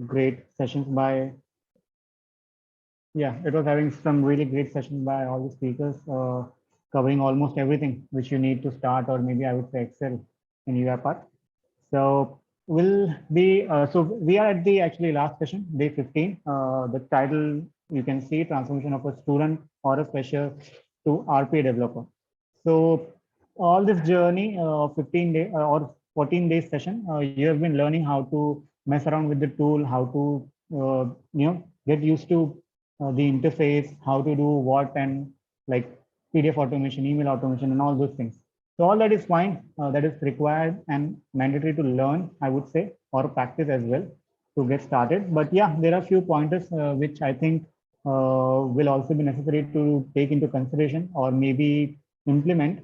great sessions by, yeah, it was having some really great sessions by all the speakers, covering almost everything which you need to start, or maybe I would say excel in UiPath. So so we are at the actually last session, day 15. The title you can see, transformation of a student or a fresher to RPA developer. So all this journey of 15 day or 14 days session, you have been learning how to mess around with the tool, how to get used to the interface, how to do what, and like PDF automation, email automation, and all those things. So all that is fine. That is required and mandatory to learn, I would say, or practice as well to get started. But yeah, there are a few pointers which I think will also be necessary to take into consideration, or maybe implement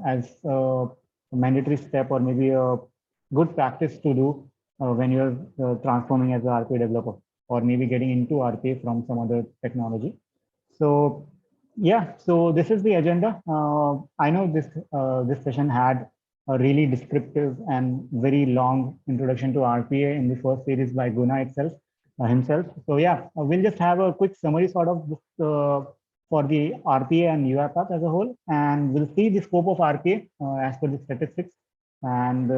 as a mandatory step, or maybe a good practice to do when you're transforming as a RPA developer, or maybe getting into RPA from some other technology. So yeah, so this is the agenda. I know this session had a really descriptive and very long introduction to RPA in the first series by Guna himself. So yeah, we'll just have a quick summary sort of for the RPA and UiPath as a whole, and we'll see the scope of RPA as per the statistics, and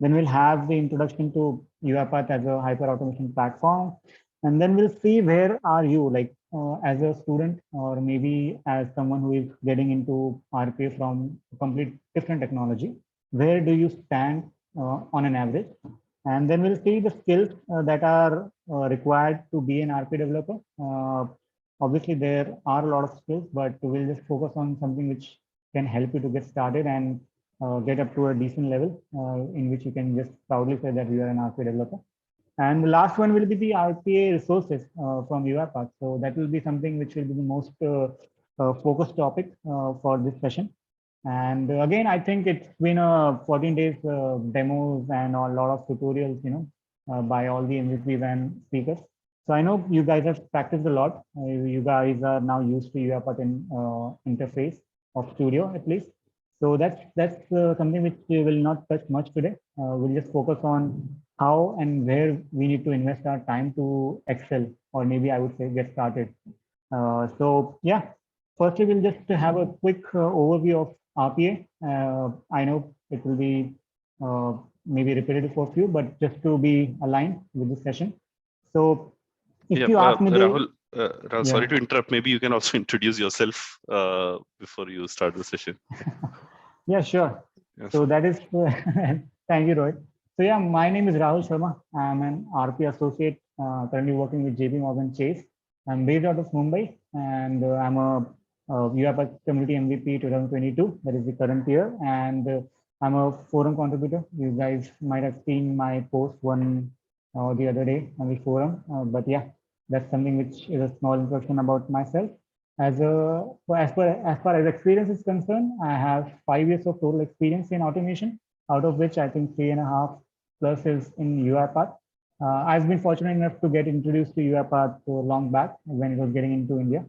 then we'll have the introduction to UiPath as a hyper automation platform, and then we'll see where are you, like as a student, or maybe as someone who is getting into RPA from a complete different technology. Where do you stand on an average? And then we'll see the skills that are required to be an RPA developer. Obviously, there are a lot of skills, but we'll just focus on something which can help you to get started and get up to a decent level in which you can just proudly say that you are an RPA developer. And the last one will be the RPA resources from UiPath. So that will be something which will be the most focused topic for this session. And again, I think it's been a 14 days demos and a lot of tutorials, by all the MVPs and speakers. So I know you guys have practiced a lot. You guys are now used to UiPath interface of Studio at least. So that's something which we will not touch much today. We'll just focus on how and where we need to invest our time to excel, or maybe I would say get started. So yeah, firstly, we'll just have a quick overview of RPA. I know it will be maybe repetitive for a few, but just to be aligned with this session. So if you ask me, Rahul, sorry to interrupt. Maybe you can also introduce yourself before you start the session. Yeah, sure. Yes. So that is, thank you, Rohit. So yeah, my name is Rahul Sharma. I'm an RP associate, currently working with JP Morgan Chase. I'm based out of Mumbai, and I'm a UiPath Community MVP 2022. That is the current year, and I'm a forum contributor. You guys might have seen my post one the other day on the forum, but yeah, that's something which is a small introduction about myself. As far as experience is concerned, I have 5 years of total experience in automation, out of which I think 3.5 plus is in UiPath. I've been fortunate enough to get introduced to UiPath long back when it was getting into India.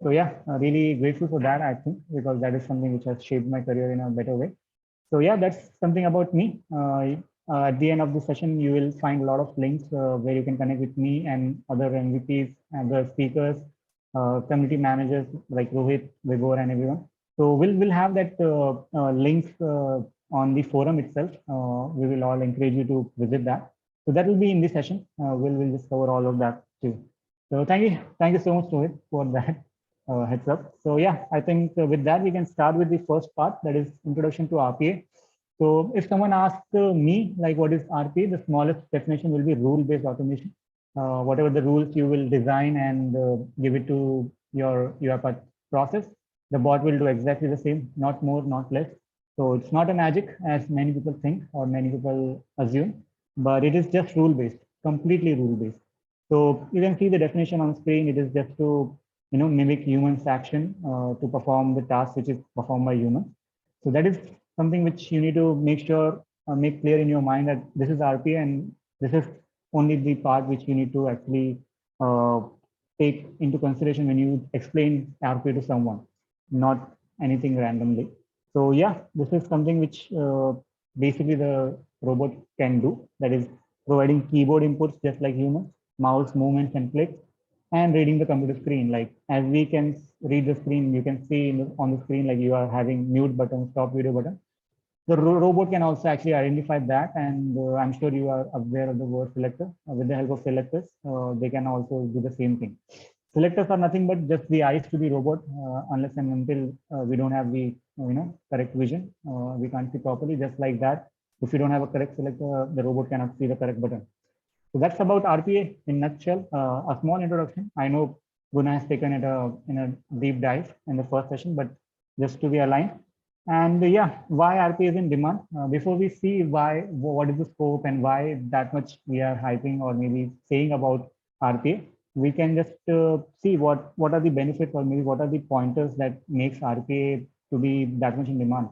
So yeah, really grateful for that, I think, because that is something which has shaped my career in a better way. So yeah, that's something about me. At the end of the session, you will find a lot of links where you can connect with me and other MVPs and the speakers, community managers like Rohit, Vibor, and everyone. So we'll have that links on the forum itself. We will all encourage you to visit that. So that will be in this session. We'll just cover all of that too. So thank you so much, Rohit, for that heads up. So yeah, I think with that we can start with the first part, that is introduction to RPA. So if someone asks me like what is RPA, the smallest definition will be rule-based automation. Whatever the rules you will design and give it to your UiPath process, the bot will do exactly the same, not more, not less. So it's not a magic as many people think or many people assume, but it is just rule-based, completely rule-based. So you can see the definition on screen. It is just to mimic humans' action to perform the task which is performed by humans. So that is something which you need to make sure, make clear in your mind that this is RPA and this is only the part which you need to actually take into consideration when you explain RPA to someone, not anything randomly. So yeah, this is something which basically the robot can do. That is providing keyboard inputs just like humans, mouse movements and clicks, and reading the computer screen. Like as we can read the screen, you can see on the screen like you are having mute button, stop video button. The robot can also actually identify that, and I'm sure you are aware of the word selector. With the help of selectors, they can also do the same thing. Selectors are nothing but just the eyes to the robot, unless and until we don't have the correct vision, we can't see properly. Just like that, if you don't have a correct selector, the robot cannot see the correct button. So that's about RPA in nutshell. A small introduction. I know Guna has taken it in a deep dive in the first session, but just to be aligned. And yeah, why RPA is in demand? Before we see what is the scope and why that much we are hyping or maybe saying about RPA, we can just see what are the benefits or maybe what are the pointers that makes RPA to be that much in demand.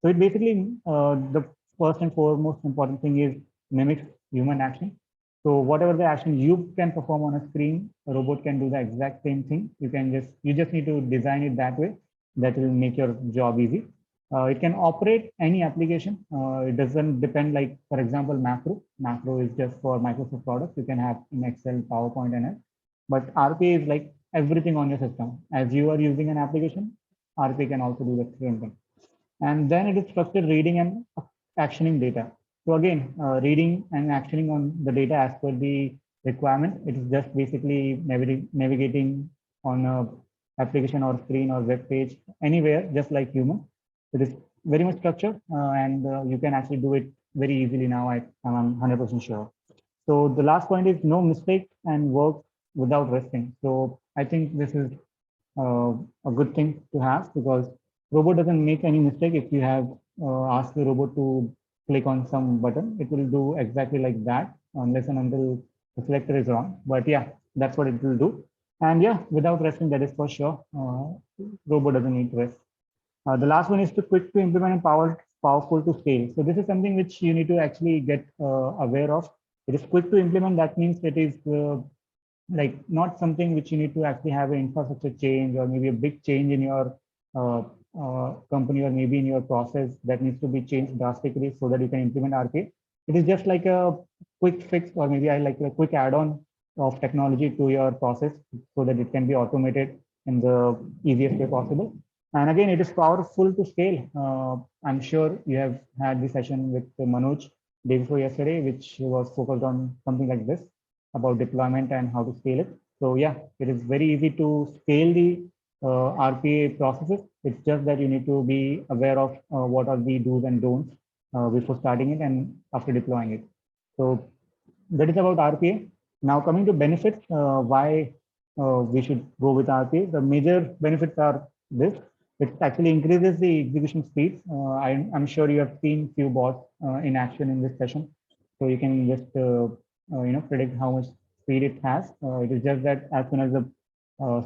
So it basically the first and foremost important thing is mimics human action. So whatever the action you can perform on a screen, a robot can do the exact same thing. You just need to design it that way. That will make your job easy. It can operate any application. It doesn't depend, like for example, macro. Macro is just for Microsoft products. You can have in Excel, PowerPoint, and else. But RPA is like everything on your system. As you are using an application, RPA can also do the same thing. And then it is structured reading and actioning data. So again, reading and actioning on the data as per the requirement. It is just basically navigating on a application or screen or web page anywhere, just like human. It is very much structured, and you can actually do it very easily now. I'm 100% sure. So the last point is no mistake and work without resting. So I think this is a good thing to have, because robot doesn't make any mistake. If you have asked the robot to click on some button, it will do exactly like that unless and until the selector is wrong. But yeah, that's what it will do. And yeah, without resting, that is for sure. Robot doesn't need to rest. The last one is to quick to implement and powerful to scale. So this is something which you need to actually get aware of. It is quick to implement. That means it is like not something which you need to actually have an infrastructure change or maybe a big change in your company or maybe in your process that needs to be changed drastically so that you can implement RPA. It is just like a quick fix, or maybe I like a quick add-on of technology to your process so that it can be automated in the easiest way possible. And again, it is powerful to scale. I'm sure you have had this session with Manoj day before yesterday, which was focused on something like this about deployment and how to scale it. So yeah, it is very easy to scale the RPA processes. It's just that you need to be aware of what are the do's and don'ts before starting it and after deploying it. So that is about RPA. Now coming to benefits, why we should go with RPA. The major benefits are this. It actually increases the execution speed. I'm sure you have seen few bots in action in this session. So you can just predict how much speed it has. It is just that as soon as the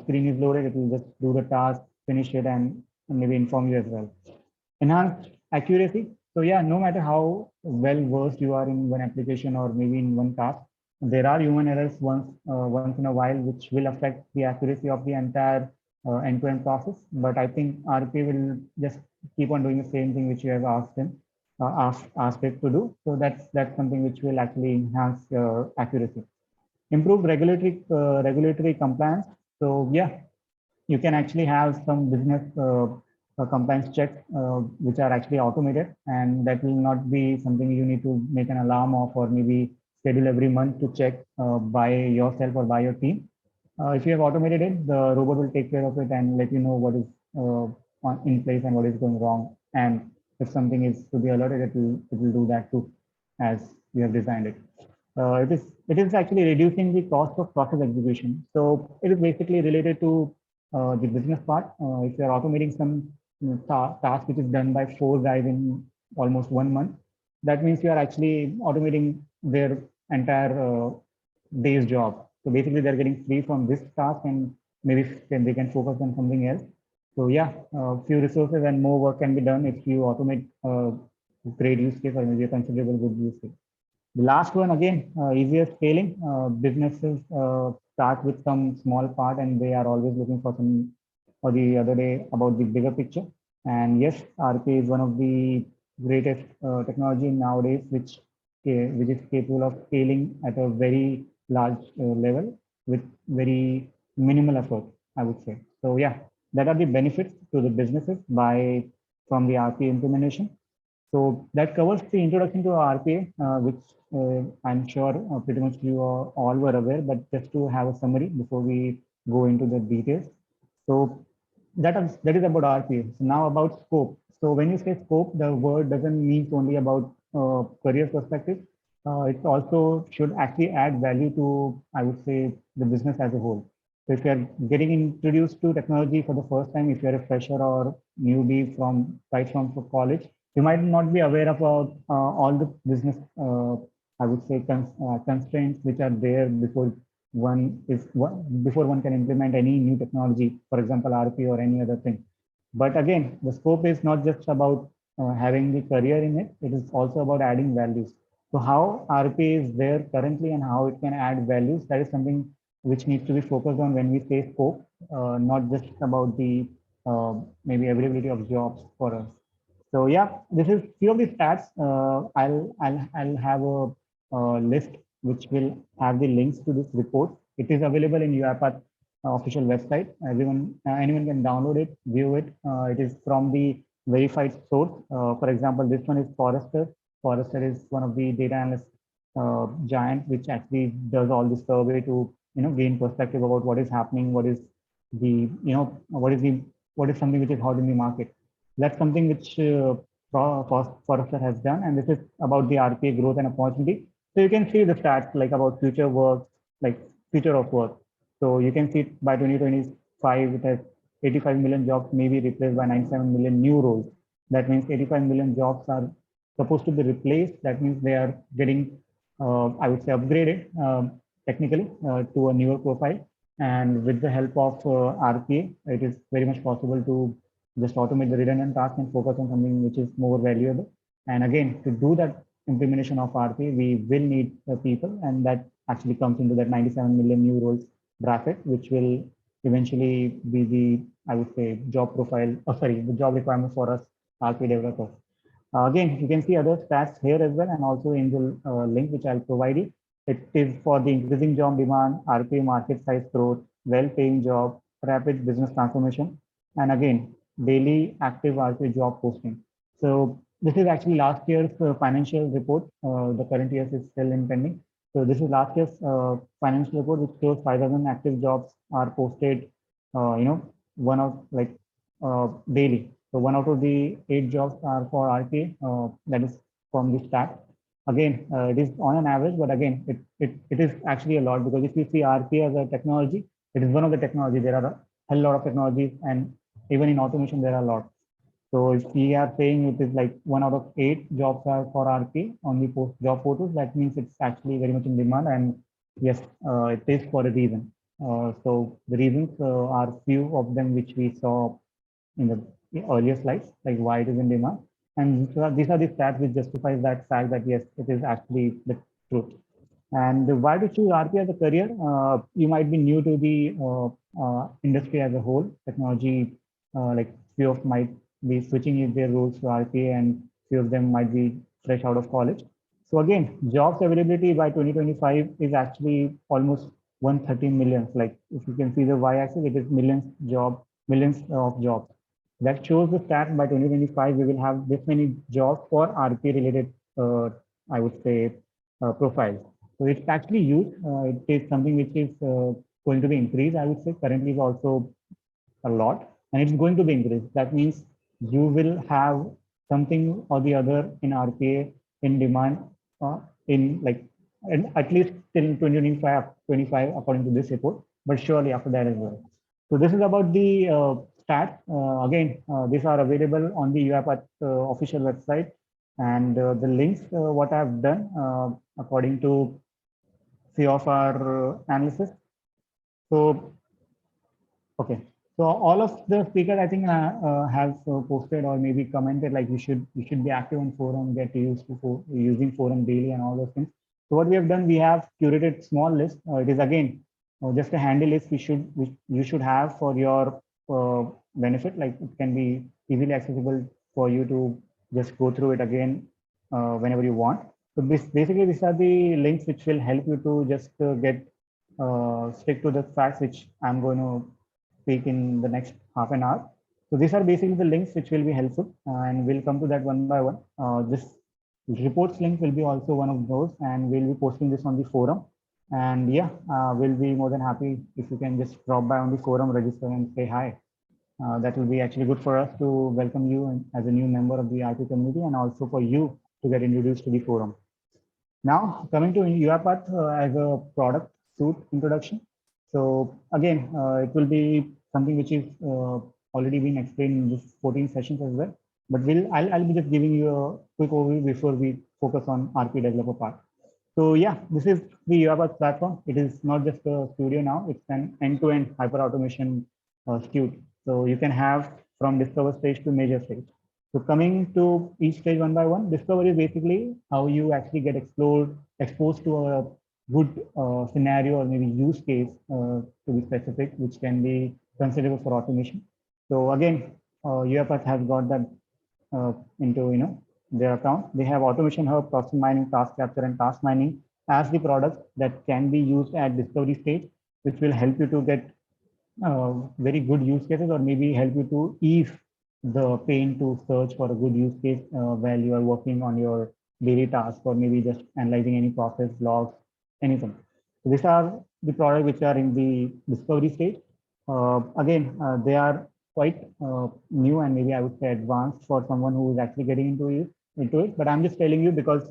screen is loaded, it will just do the task, finish it, and maybe inform you as well. Enhanced accuracy. So yeah, no matter how well versed you are in one application or maybe in one task, there are human errors once in a while, which will affect the accuracy of the entire end-to-end process. But I think RPA will just keep on doing the same thing which you have asked it to do. So that's something which will actually enhance accuracy. Improve regulatory compliance. So yeah, you can actually have some business compliance checks which are actually automated, and that will not be something you need to make an alarm of or maybe schedule every month to check by yourself or by your team. If you have automated it, the robot will take care of it and let you know what is in place and what is going wrong. And if something is to be alerted, it will do that too, as you have designed it. It is actually reducing the cost of process execution. So it is basically related to the business part. If you are automating some task which is done by 4 guys in almost 1 month, that means you are actually automating their entire day's job. So basically, they're getting free from this task, and maybe they can focus on something else. So yeah, few resources and more work can be done if you automate a great use case or maybe a considerable good use case. The last one, again, easier scaling. Businesses start with some small part, and they are always looking for some or the other day about the bigger picture. And yes, RPA is one of the greatest technology nowadays, which which is capable of scaling at a very large level with very minimal effort, I would say. So yeah, that are the benefits to the businesses by from the RPA implementation. So that covers the introduction to RPA, which I'm sure pretty much you all were aware, but just to have a summary before we go into the details. So that is about RPA. So now about scope. So when you say scope, the word doesn't mean only about career perspective. It also should actually add value to, I would say, the business as a whole. So if you're getting introduced to technology for the first time, if you're a fresher or newbie from right from college, you might not be aware about all the business, I would say, constraints which are there before one can implement any new technology, for example, RP or any other thing. But again, the scope is not just about having the career in it; it is also about adding values. So how RP is there currently and how it can add values, that is something which needs to be focused on when we say scope, not just about the maybe availability of jobs for us. So yeah, this is few of the stats. I'll have a list which will have the links to this report. It is available in UiPath official website. Anyone can download it, view it. It is from the verified source. For example, this one is Forrester. Forrester is one of the data analyst giant which actually does all the survey to gain perspective about what is happening, what is the what is something which is hot in the market. That's something which Forrester has done, and this is about the RPA growth and opportunity. So you can see the stats like about future work, like future of work. So you can see by 2025, it has 85 million jobs may be replaced by 97 million new roles. That means 85 million jobs are supposed to be replaced. That means they are getting, I would say, upgraded technically to a newer profile. And with the help of RPA, it is very much possible to just automate the redundant task and focus on something which is more valuable. And again, to do that implementation of RPA, we will need people, and that actually comes into that 97 million new roles bracket, which will eventually be the, I would say, job profile, the job requirement for us RPA developers. Again, you can see other stats here as well, and also in the link which I'll provide you. It is for the increasing job demand, RPA market size growth, well-paying job, rapid business transformation, and again, daily active RPA job posting. So this is actually last year's financial report. The current year is still in pending. So this is last year's financial report, which shows 5,000 active jobs are posted, one out like daily. So 1 out of the 8 jobs are for RPA. That is from the stat. Again, it is on an average, but again, it is actually a lot, because if you see RPA as a technology, it is one of the technology. There are a hell lot of technologies, and even in automation, there are a lot. So if we are saying it is like 1 out of 8 jobs are for RPA on the job portals, that means it's actually very much in demand. And yes, it is for a reason. So the reasons are few of them which we saw in the earlier slides, like why it is in demand. And these are the stats which justifies that fact that yes, it is actually the truth. And why to choose RPA as a career? You might be new to the industry as a whole. Technology, like few of might be switching their roles to RPA, and few of them might be fresh out of college. So again, jobs availability by 2025 is actually almost 130 million. Like if you can see the y-axis, it is millions of jobs. That shows the stat by 2025 we will have this many jobs for RPA related, I would say, profiles. So it's actually used. It is something which is going to be increased. I would say currently is also a lot, and it's going to be increased. That means you will have something or the other in RPA in demand in like at least till 2025 according to this report, but surely after that as well. So this is about the stats. Again, these are available on the UiPath official website, and the links what I've done according to few of our analysis. So okay, so all of the speakers I think have posted or maybe commented like you should be active on forum, get used to using forum daily and all those things. So what we have done, we have curated small list. It is again just a handy list you should have for your benefit. Like it can be easily accessible for you to just go through it again whenever you want. So basically these are the links which will help you to just get stick to the facts which I'm going to speak in the next half an hour. So these are basically the links which will be helpful, and we'll come to that one by one. This reports link will be also one of those, and we'll be posting this on the forum. And yeah, we'll be more than happy if you can just drop by on the forum, register and say hi. That will be actually good for us to welcome you as a new member of the IT community, and also for you to get introduced to the forum. Now, coming to UiPath as a product suite introduction. So again, it will be something which is already been explained in this 14 sessions as well. But I'll be just giving you a quick overview before we focus on RP developer part. So yeah, this is the UiPath platform. It is not just a studio now; it's an end-to-end hyper automation suite. So you can have from discover stage to major stage. So coming to each stage one by one, discovery is basically how you actually get exposed to a good scenario or maybe use case to be specific, which can be considerable for automation. So again, UiPath has got that into their account. They have automation hub, process mining, task capture, and task mining as the products that can be used at discovery stage, which will help you to get very good use cases, or maybe help you to ease the pain to search for a good use case while you are working on your daily task, or maybe just analyzing any process logs, anything. So these are the products which are in the discovery stage. Again, they are quite new, and maybe I would say advanced for someone who is actually getting into it. But I'm just telling you because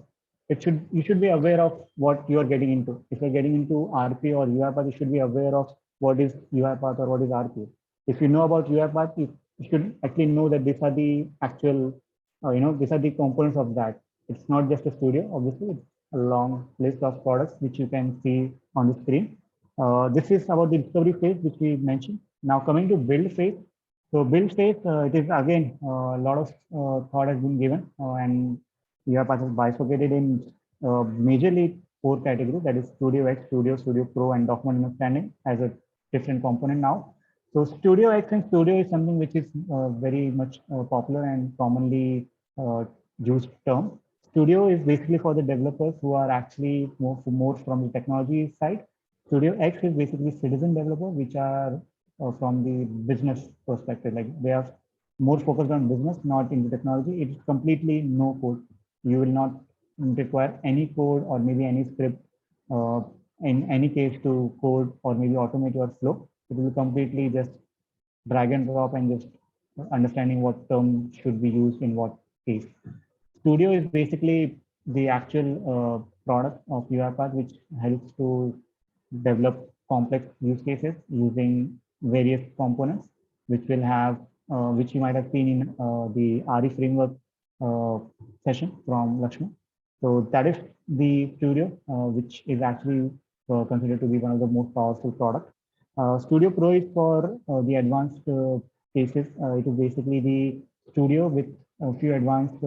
you should be aware of what you are getting into. If you're getting into RP or UiPath, you should be aware of what is UiPath or what is RPA. If you know about UiPath, you should actually know that these are the actual, these are the components of that. It's not just a studio, obviously, it's a long list of products which you can see on the screen. This is about the discovery phase, which we mentioned. Now coming to build phase. So build phase, it is again, a lot of thought has been given, and UiPath is bifurcated in majorly four categories, that is StudioX, Studio Pro, and Document Understanding as a different component now. So StudioX and Studio is something which is very much popular and commonly used term. Studio is basically for the developers who are actually more from the technology side. StudioX is basically citizen developers, which are from the business perspective. Like they are more focused on business, not in the technology. It's completely no code. You will not require any code or maybe any script in any case to code or maybe automate your flow. It will completely just drag and drop and just understanding what term should be used in what case. Studio is basically the actual product of UiPath, which helps to develop complex use cases using various components, which will have, which you might have seen in the RE framework session from Lakshman. So that is the Studio, which is actually considered to be one of the most powerful products. Studio Pro is for the advanced cases. It is basically the studio with a few advanced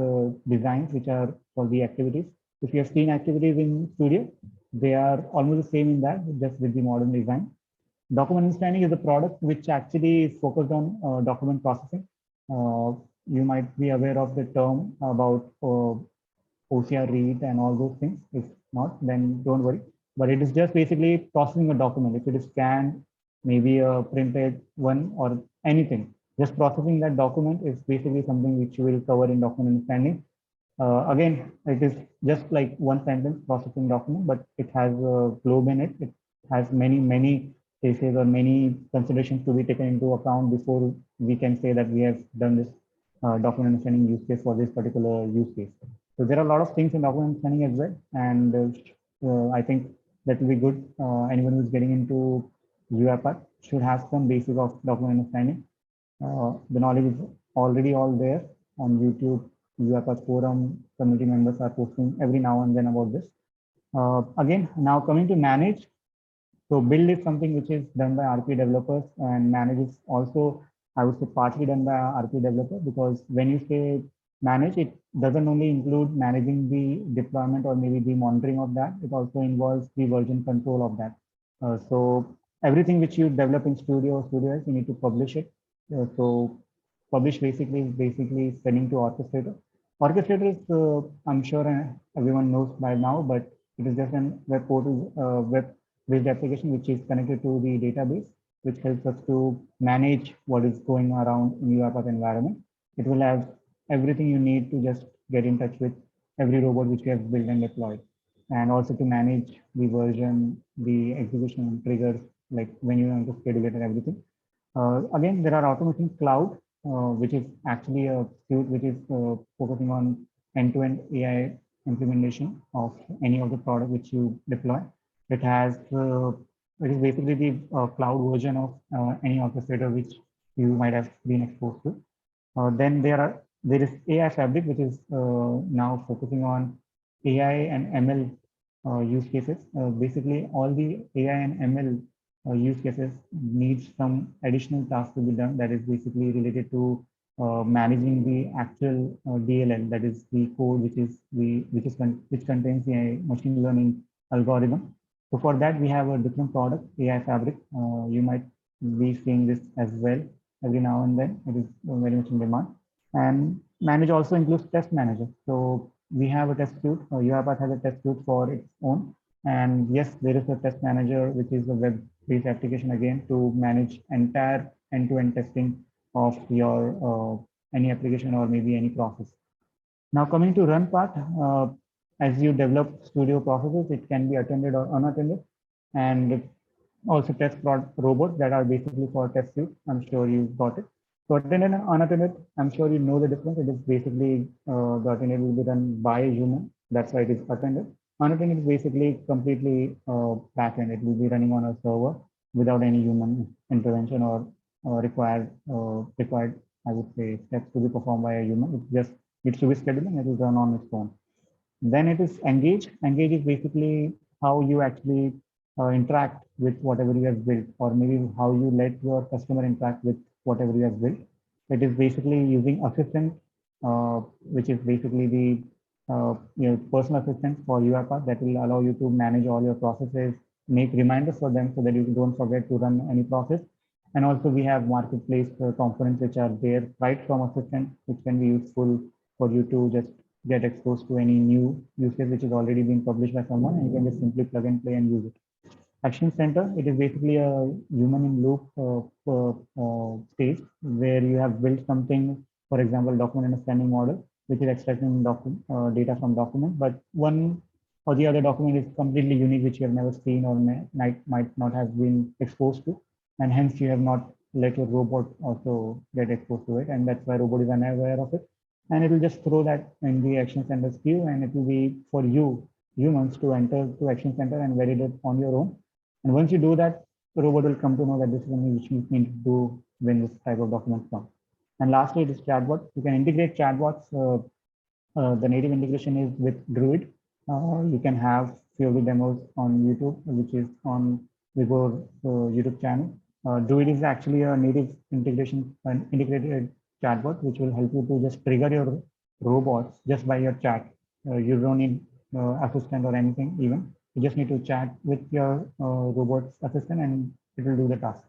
designs, which are for the activities. If you have seen activities in Studio, they are almost the same in that, just with the modern design. Document Understanding is a product which actually is focused on document processing. You might be aware of the term about OCR read and all those things. If not, then don't worry. But it is just basically processing a document. If it is scanned, maybe a printed one or anything, just processing that document is basically something which you will cover in Document Understanding. Again, it is just like one sentence processing document, but it has a globe in it. It has many cases or many considerations to be taken into account before we can say that we have done this document understanding use case for this particular use case. So there are a lot of things in document understanding as well, and I think that will be good. Anyone who's getting into UiPath should have some basic of document understanding. The knowledge is already all there on YouTube. UiPath forum community members are posting every now and then about this. Again, now coming to manage. So build is something which is done by RP developers, and manage is also, I would say, partly done by RP developer, because when you say manage, it doesn't only include managing the deployment or maybe the monitoring of that. It also involves the version control of that. So everything which you develop in Studio or StudioX, you need to publish it. So publish basically is basically sending to orchestrator. Orchestrator is, I'm sure everyone knows by now, but it is just a web portal, web-based application which is connected to the database, which helps us to manage what is going around in UiPath environment. It will have everything you need to just get in touch with every robot which we have built and deployed, and also to manage the version, the execution triggers, like when you want to schedule it and everything. Again, there are automation cloud, which is actually a suite which is focusing on end-to-end AI implementation of any of the product which you deploy. It has it is basically the cloud version of any orchestrator which you might have been exposed to. Then there is AI Fabric, which is now focusing on AI and ML use cases. Basically, all the AI and ML use cases need some additional tasks to be done. That is basically related to managing the actual DLL, that is the code which contains the machine learning algorithm. So for that, we have a different product, AI Fabric. You might be seeing this as well every now and then. It is very much in demand. And manage also includes test manager. So we have a test suite. UiPath has a test suite for its own. And yes, there is a test manager, which is a web-based application again to manage entire end-to-end testing of your any application or maybe any process. Now coming to run part, as you develop studio processes, it can be attended or unattended, and also test robots that are basically for test suite. I'm sure you got it. So attended and unattended, I'm sure you know the difference. It is basically the attended will be done by a human. That's why it is attended. Unattended is basically completely backend. It will be running on a server without any human intervention or required, I would say, steps to be performed by a human. It just needs to be scheduled and it will run on its own. Then it is engage. Engage is basically how you actually interact with whatever you have built, or maybe how you let your customer interact with whatever you have built. It is basically using assistant, which is basically the personal assistant for UiPath that will allow you to manage all your processes, make reminders for them so that you don't forget to run any process. And also we have marketplace components which are there right from assistant, which can be useful for you to just get exposed to any new use case which is already being published by someone, and you can just simply plug and play and use it. Action Center, it is basically a human in loop stage where you have built something, for example, document understanding model, which is extracting data from document, but one or the other document is completely unique, which you have never seen or might not have been exposed to, and hence you have not let your robot also get exposed to it, and that's why robot is unaware of it, and it will just throw that in the Action Center's queue, and it will be for you humans to enter to Action Center and validate on your own. And once you do that, the robot will come to know that this is something which you need to do when this type of documents come. And lastly, it is chatbot. You can integrate chatbots. The native integration is with Druid. You can have few of the demos on YouTube, which is on Vigor YouTube channel. Druid is actually a native integration, an integrated chatbot, which will help you to just trigger your robots just by your chat. You don't need assistant or anything even. You just need to chat with your robot's assistant and it will do the task.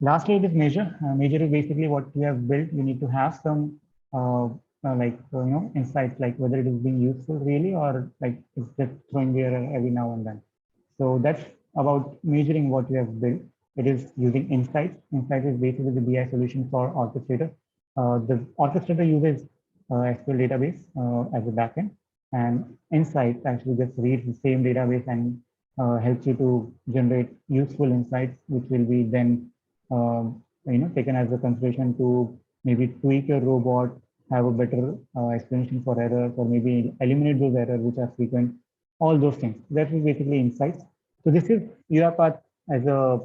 Lastly, it is measure. Measure is basically what you have built. You need to have some insights, like whether it is being useful really, or like it's just throwing the error every now and then. So that's about measuring what you have built. It is using insights. Insights is basically the BI solution for orchestrator. The orchestrator uses SQL database as a backend, and insights actually just reads the same database and helps you to generate useful insights, which will be then taken as a consideration to maybe tweak your robot, have a better explanation for errors, or maybe eliminate those errors which are frequent. All those things. That is basically insights. So this is UiPath as a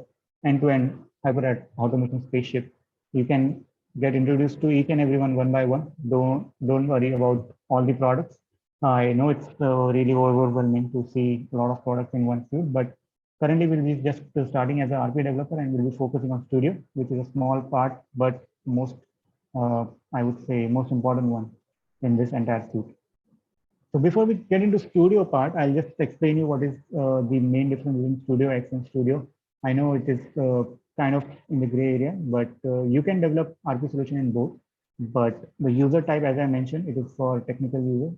end-to-end hybrid automation spaceship. You can get introduced to each and every one by one. Don't worry about all the products. I know it's really overwhelming to see a lot of products in one suite, but currently we'll be just starting as an RPA developer, and we'll be focusing on Studio, which is a small part, but most, I would say, most important one in this entire suite. So before we get into Studio part, I'll just explain you what is the main difference between StudioX and Studio. I know it is kind of in the gray area, but you can develop RP solution in both. But the user type, as I mentioned, it is for technical user,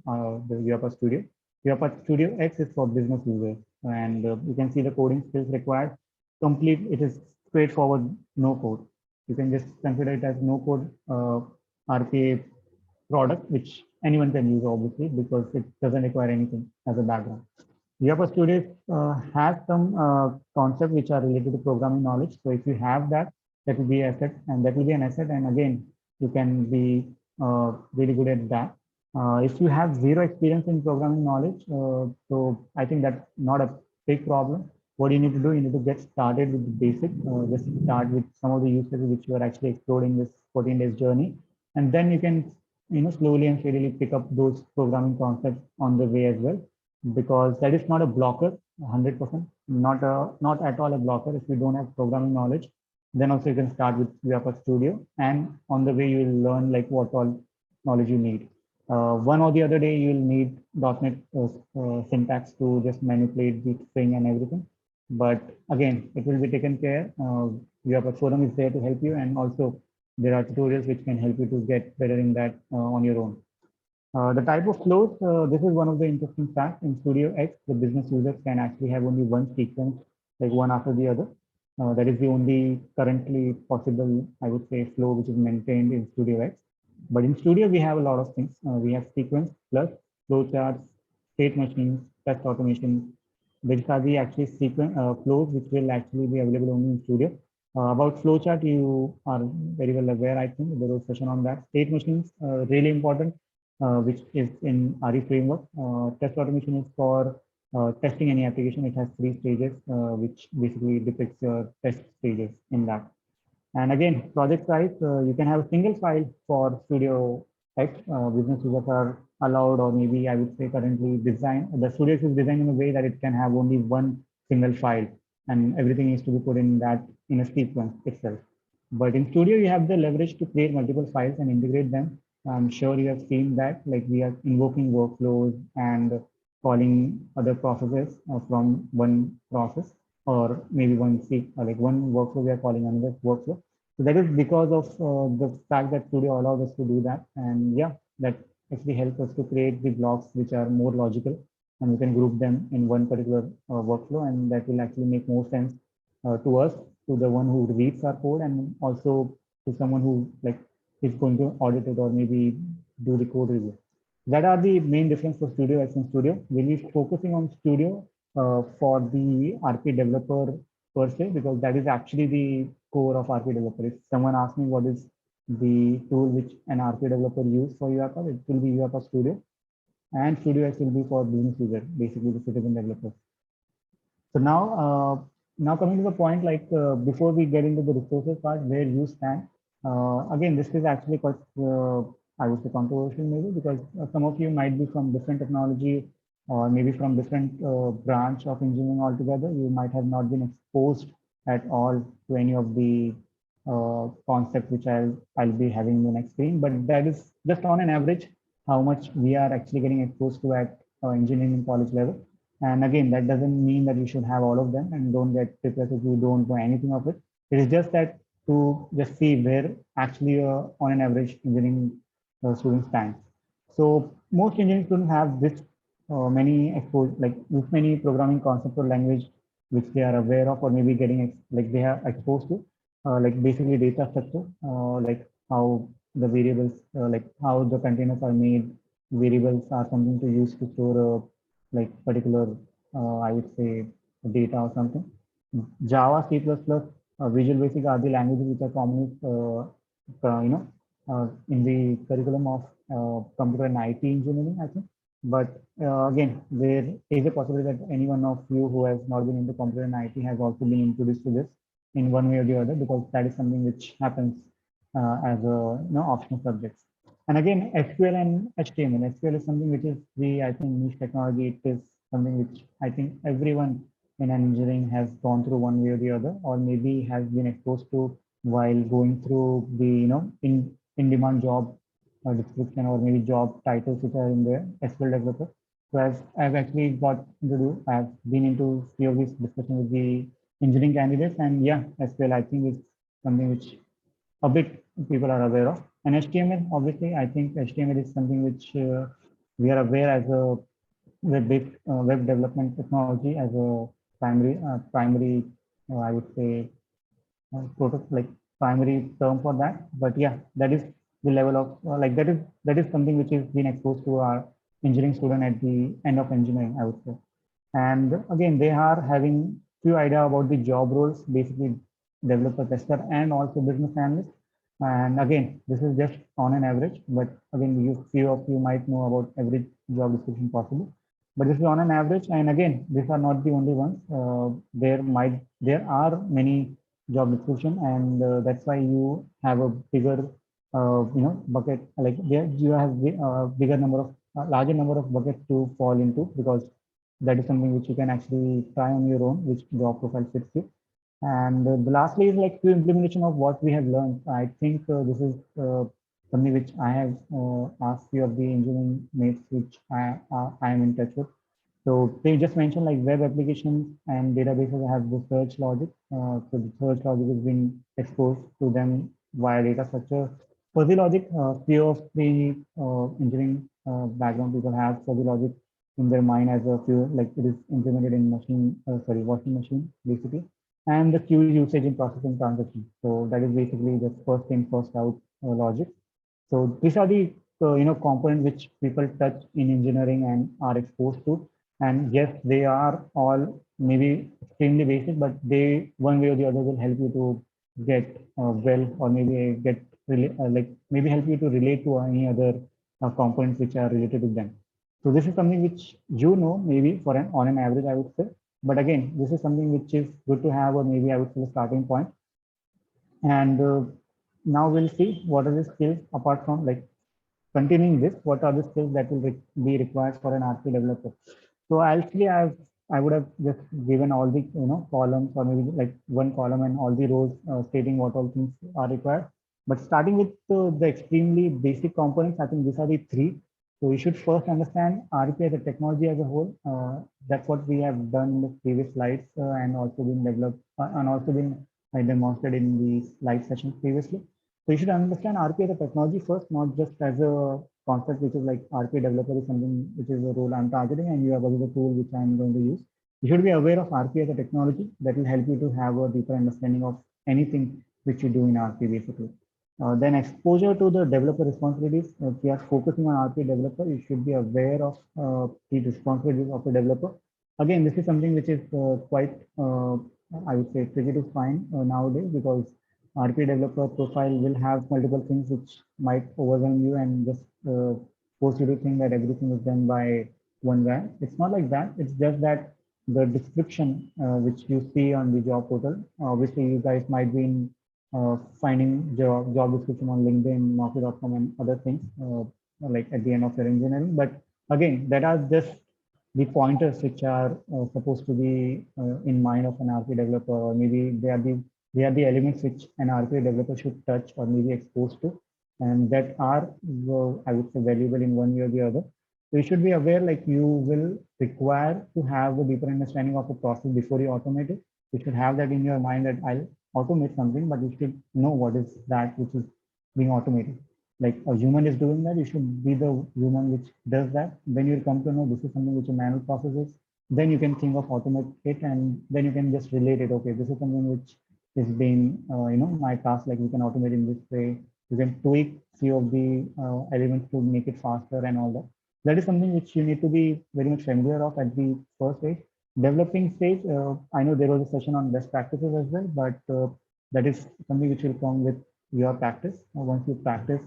the UiPath Studio. UiPath Studio X is for business users. And you can see the coding skills required. Complete, it is straightforward, no code. You can just consider it as no code RPA product, which anyone can use, obviously, because it doesn't require anything as a background. UiPath Studio has some concepts which are related to programming knowledge. So if you have that, that will be asset, and that will be an asset. And again, you can be really good at that. If you have zero experience in programming knowledge, so I think that's not a big problem. What you need to do, you need to get started with the basic. Just start with some of the use cases which you are actually exploring this 14 days journey, and then you can, slowly and steadily pick up those programming concepts on the way as well, because that is not a blocker. 100%, not at all a blocker. If you don't have programming knowledge, then also you can start with UiPath Studio, and on the way you will learn like what all knowledge you need. One or the other day you will need .NET syntax to just manipulate the string and everything, but again, it will be taken care. UiPath forum is there to help you, and also there are tutorials which can help you to get better in that on your own. The type of flows, this is one of the interesting facts. In StudioX, the business users can actually have only one sequence, like one after the other. That is the only currently possible, I would say, flow which is maintained in StudioX. But in Studio, we have a lot of things. We have sequence plus flowcharts, state machines, test automation. These are the actually sequence flows which will actually be available only in Studio. About flowchart, you are very well aware, I think. There was a session on that. State machines, really important, which is in RE framework. Test automation is for testing any application. It has 3 stages, which basically depicts your test stages in that. And again, project size, you can have a single file for Studio X. Business users are allowed, or maybe I would say currently designed. The Studio X is designed in a way that it can have only one single file, and everything needs to be put in that in a sequence itself. But in Studio, you have the leverage to create multiple files and integrate them. I'm sure you have seen that, like we are invoking workflows and calling other processes from one process, or maybe like one workflow we are calling another workflow. So that is because of the fact that Studio allows us to do that. And yeah, that actually helps us to create the blocks which are more logical, and we can group them in one particular workflow, and that will actually make more sense to us, to the one who reads our code, and also to someone who like is going to audit it or maybe do the code review. That are the main difference for Studio X and Studio. We'll be focusing on Studio for the RP developer per se, because that is actually the core of RP developer. If someone asks me what is the tool which an RP developer use for UiPath, it will be UiPath Studio, and Studio X will be for business user, basically the citizen developers. So now coming to the point, like before we get into the resources part, where you stand. Again, this is actually quite, I would say, controversial maybe, because some of you might be from different technology, or maybe from different branch of engineering altogether. You might have not been exposed at all to any of the concepts which I'll be having in the next screen. But that is just on an average how much we are actually getting exposed to at engineering college level. And again, that doesn't mean that you should have all of them and don't get depressed if you don't know anything of it. It is just that to just see where actually on an average engineering students stand. So most engineering students have this many exposed, like this many programming concepts or language which they are aware of, or maybe getting like they are exposed to, like basically data structure, like how the variables, like how the containers are made. Variables are something to use to store like particular, I would say, data or something. Java, C++, Visual Basic are the languages which are commonly, in the curriculum of computer and IT engineering, I think. But again, there is a possibility that any one of you who has not been into computer and IT has also been introduced to this in one way or the other, because that is something which happens as a optional subjects. And again, SQL and HTML. SQL is something which is the, I think, niche technology. It is something which I think everyone in engineering has gone through one way or the other, or maybe has been exposed to while going through the in-demand job description, or maybe job titles which are in there, SQL developer. So as I've actually got to do, I've been into few of these discussions with the engineering candidates, and yeah, SQL I think is something which a bit people are aware of. And HTML, obviously, I think HTML is something which we are aware as a web development technology as a primary, I would say, sort of like primary term for that. But yeah, that is the level of like that is something which is being exposed to our engineering student at the end of engineering, I would say. And again, they are having few idea about the job roles, basically developer, tester, and also business analyst. And again, this is just on an average, but again, few of you might know about every job description possible. But this is on an average, and again, these are not the only ones. There are many job description, and that's why you have a bigger bucket, like there you have bigger number of larger number of buckets to fall into, because that is something which you can actually try on your own, which job profile fits you. And the lastly is like the implementation of what we have learned. I think this is something which I have asked few of the engineering mates which I am in touch with. So they just mentioned like web applications and databases have the search logic. So the search logic is being exposed to them via data structure. Fuzzy logic, few of the engineering background people have fuzzy logic in their mind as a few, like it is implemented in washing machine basically. And the queue usage in processing transactions. So that is basically the first in, first out logic. So these are the components which people touch in engineering and are exposed to. And yes, they are all maybe extremely basic, but they one way or the other will help you to get well, or maybe like maybe help you to relate to any other components which are related to them. So this is something which maybe for on an average, I would say. But again, this is something which is good to have, or maybe I would say a starting point. And now we'll see what are the skills apart from like continuing this, what are the skills that will be required for an RP developer. So actually, I would have just given all the columns, or maybe like one column and all the rows stating what all things are required. But starting with the extremely basic components, I think these are the three. So we should first understand RPA as a technology as a whole. That's what we have done in the previous slides, and also been developed and also been demonstrated in the slide session previously. So you should understand RPA as a technology first, not just as a concept, which is like RPA developer is something which is a role I'm targeting, and you have a tool which I'm going to use. You should be aware of RPA as a technology that will help you to have a deeper understanding of anything which you do in RPA basically. Then exposure to the developer responsibilities. If you are focusing on RPA developer, you should be aware of the responsibilities of the developer. Again, this is something which is quite, I would say, tricky to find nowadays, because RPA developer profile will have multiple things which might overwhelm you and just force you to think that everything is done by one guy. It's not like that. It's just that the description which you see on the job portal, obviously you guys might be in finding job description on LinkedIn, Naukri.com, and other things like at the end of your engineering. But again, that are just the pointers which are supposed to be in mind of an RPA developer, or maybe they are the elements which an RPA developer should touch or maybe exposed to, and that are, I would say, valuable in one way or the other. So you should be aware, like you will require to have a deeper understanding of the process before you automate it. You should have that in your mind that I'll automate something, but you should know what is that which is being automated. Like a human is doing that, you should be the human which does that. Then you'll come to know this is something which a manual process is. Then you can think of automate it, and then you can just relate it. Okay, this is something which is being, my task, like we can automate in this way. You can tweak few of the elements to make it faster and all that. That is something which you need to be very much familiar of at the first stage. Developing stage, I know there was a session on best practices as well, but that is something which will come with your practice. Once you practice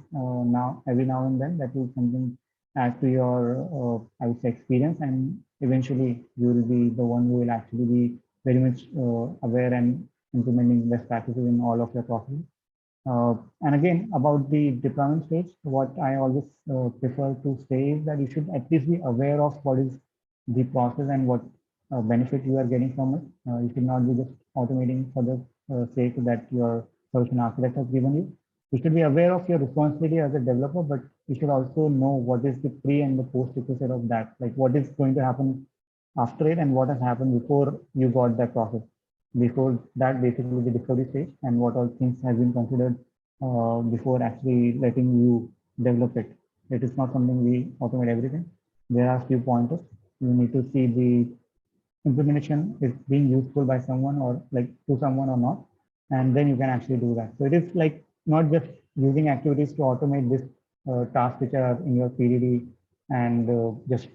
every now and then, that will something add to your, I would say, experience, and eventually you will be the one who will actually be very much aware and implementing best practices in all of your processes. And again, about the deployment stage, what I always prefer to say is that you should at least be aware of what is the process and what benefit you are getting from it. You should not be just automating for the sake that your solution architect has given you. You should be aware of your responsibility as a developer, but you should also know what is the pre and the post requisite of that, like what is going to happen after it and what has happened before you got that process. Before that, basically the discovery stage and what all things have been considered before actually letting you develop it. It is not something we automate everything. There are few pointers. You need to see the implementation is being useful by someone or like to someone or not, and then you can actually do that. So it is like not just using activities to automate this tasks which are in your PDD and just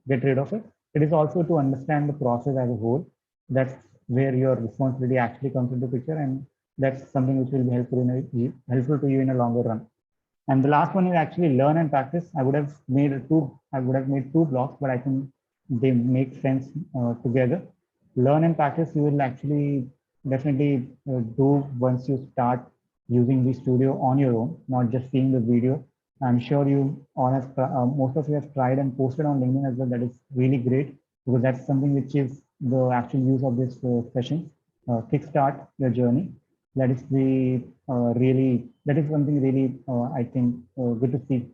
get rid of it. It is also to understand the process as a whole. That's where your responsibility actually comes into picture, and that's something which will be helpful to you in a longer run. And the last one is actually learn and practice. I would have made two blocks, but I think they make sense together. Learn and practice, you will actually definitely do once you start using the studio on your own, not just seeing the video. I'm sure you all have, most of you have tried and posted on LinkedIn as well. That is really great because that's something which is the actual use of this session. Kickstart your journey. That is the that is something really I think good to see.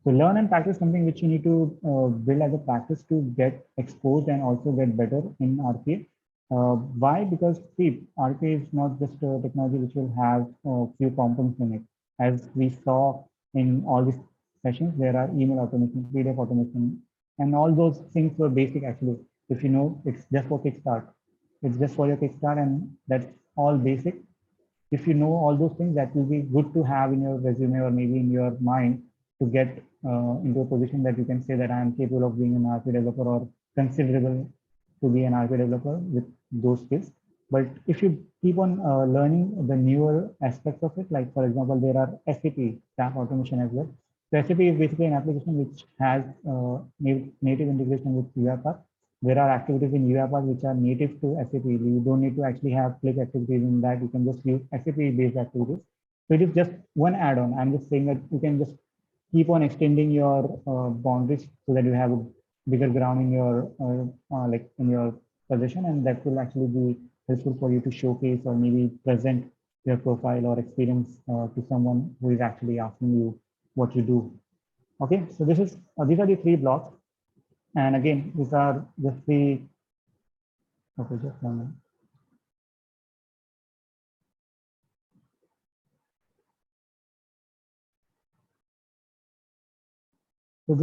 So learn and practice something which you need to build as a practice to get exposed and also get better in RPA. Why? Because see, RPA is not just a technology which will have a few components in it. As we saw in all these sessions, there are email automation, PDF automation, and all those things were basic actually. If you know, it's just for Kickstart. It's just for your Kickstart, and that's all basic. If you know all those things, that will be good to have in your resume or maybe in your mind to get into a position that you can say that I am capable of being an RP developer or considerable to be an RP developer with those skills. But if you keep on learning the newer aspects of it, like for example, there are SAP staff automation as well. So SAP is basically an application which has native integration with UiPath. There are activities in UiPath which are native to SAP. You don't need to actually have click activities in that. You can just use SAP-based activities. So it is just one add-on. I'm just saying that you can just keep on extending your boundaries so that you have a bigger ground in your like in your position, and that will actually be helpful for you to showcase or maybe present your profile or experience to someone who is actually asking you what you do. Okay, so these are the three blocks. And again, these are just the, okay, just one minute. So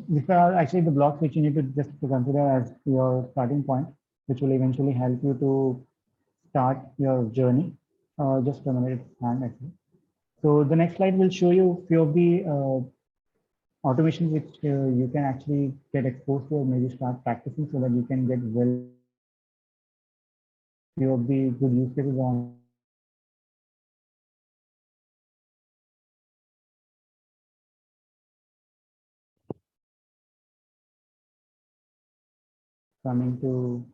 these are actually the blocks which you need to just to consider as your starting point, which will eventually help you to start your journey. Just a minute, and actually. So the next slide will show you few of the automations which you can actually get exposed to or maybe start practicing so that you can get well. Few of the good use cases on coming to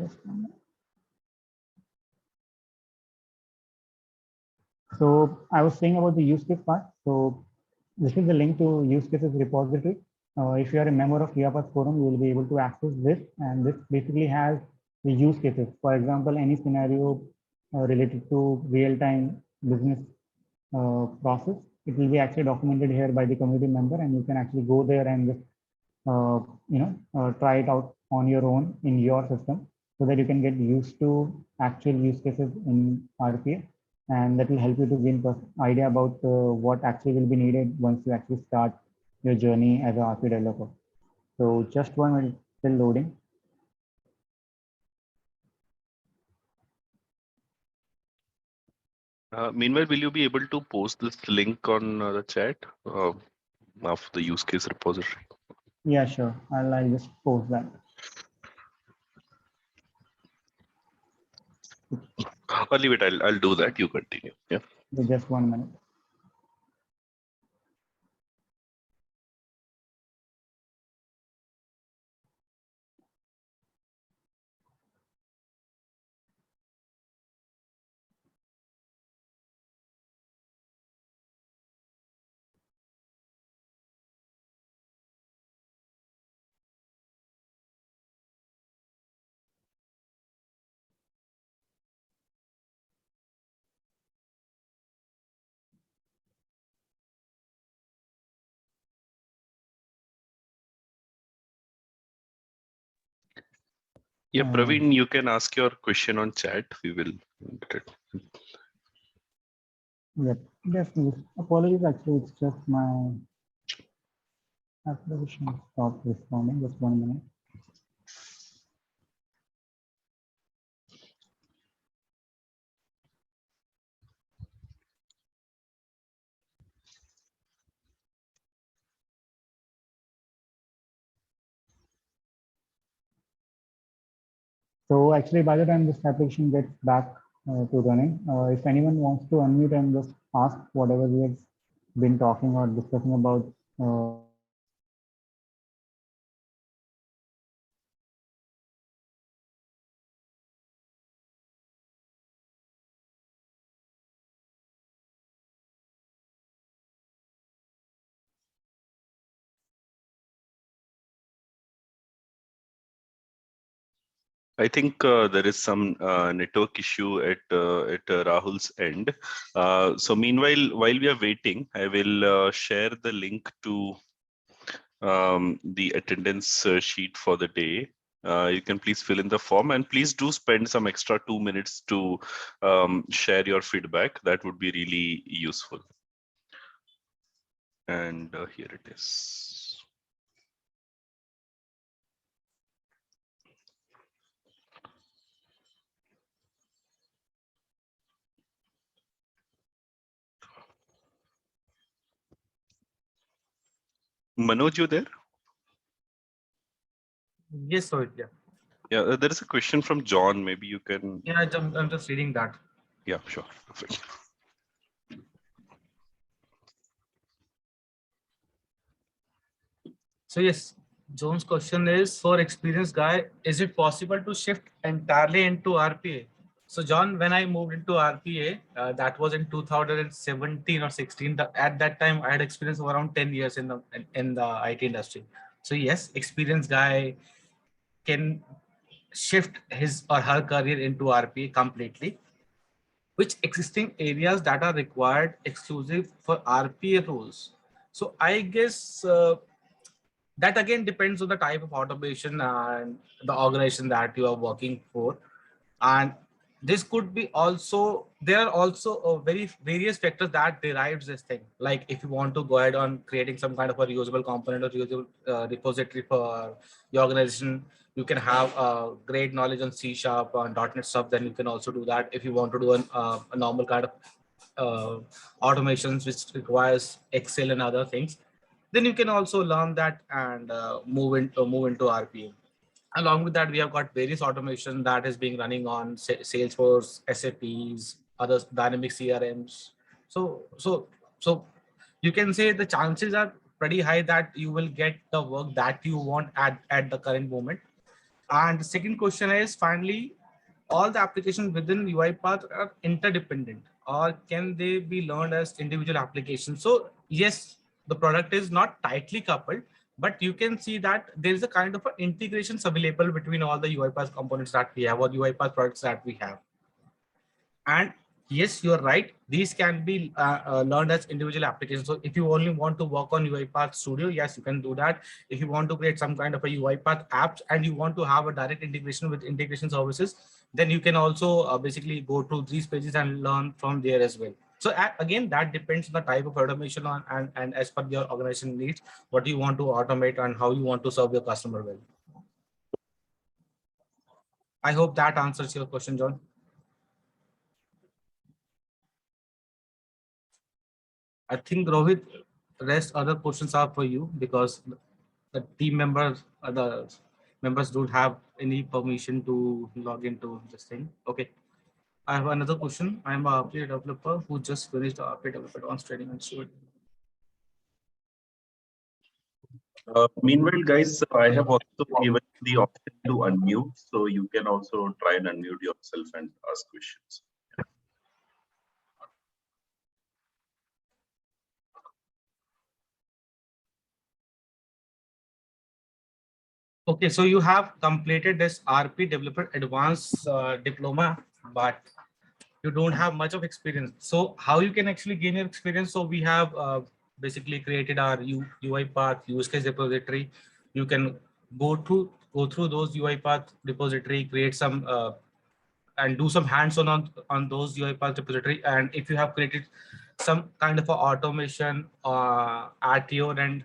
just one minute. So I was saying about the use case part. So this is the link to use cases repository. If you are a member of UiPath forum, you will be able to access this, and this basically has the use cases. For example, any scenario related to real-time business process, it will be actually documented here by the community member, and you can actually go there and just try it out on your own in your system so that you can get used to actual use cases in RPA, and that will help you to gain idea about what actually will be needed once you actually start your journey as a RPA developer. So just one minute, still loading. Meanwhile, will you be able to post this link on the chat of the use case repository? Yeah, sure. I'll just post that. Or leave it. I'll do that. You continue. Yeah. Just 1 minute. Yeah, Praveen, you can ask your question on chat. We will. Yep, definitely. Apologies, actually, it's just my application stopped responding. Just 1 minute. So actually, by the time this application gets back to running, if anyone wants to unmute and just ask whatever we have been talking or discussing about, I think there is some network issue at Rahul's end. So meanwhile, while we are waiting, I will share the link to the attendance sheet for the day. You can please fill in the form, and please do spend some extra 2 minutes to share your feedback. That would be really useful. And here it is. Manoj, you there? Yes, Rohit. Yeah. Yeah, there is a question from John. Maybe you can. Yeah, I'm just reading that. Yeah, sure. Perfect. So yes, John's question is, for experienced guy, is it possible to shift entirely into RPA? So John, when I moved into RPA, that was in 2017 or 16. At that time, I had experience of around 10 years in the IT industry. So yes, experienced guy can shift his or her career into RPA completely. Which existing areas that are required exclusive for RPA roles? So I guess that again depends on the type of automation and the organization that you are working for. And this could be also, there are also very various factors that derives this thing. Like if you want to go ahead on creating some kind of a reusable component or reusable repository for your organization, you can have great knowledge on C# and .NET stuff, then you can also do that. If you want to do a normal kind of automations which requires Excel and other things, then you can also learn that and move into RPA. Along with that, we have got various automation that is being running on Salesforce, SAPs, other dynamic CRMs. So you can say the chances are pretty high that you will get the work that you want at the current moment. And the second question is, finally, all the applications within UiPath are interdependent, or can they be learned as individual applications? So yes, the product is not tightly coupled, but you can see that there is a kind of integrations available between all the UiPath components that we have or UiPath products that we have. And yes, you're right. These can be learned as individual applications. So if you only want to work on UiPath Studio, yes, you can do that. If you want to create some kind of a UiPath apps and you want to have a direct integration with integration services, then you can also basically go to these pages and learn from there as well. So again, that depends on the type of automation and as per your organization needs, what you want to automate and how you want to serve your customer well. I hope that answers your question, John. I think Rohit, rest other questions are for you because the team members, the members don't have any permission to log into this thing. Okay. I have another question. I'm a RPA developer who just finished the RPA developer advanced training and student. Meanwhile, guys, I have also given the option to unmute, so you can also try and unmute yourself and ask questions. Okay, so you have completed this RP developer advanced diploma, but you don't have much of experience. So how you can actually gain your experience? So we have basically created our UiPath use case repository. You can go to go through those UiPath repository, create some and do some hands-on on those UiPath repository. And if you have created some kind of a automation at your end,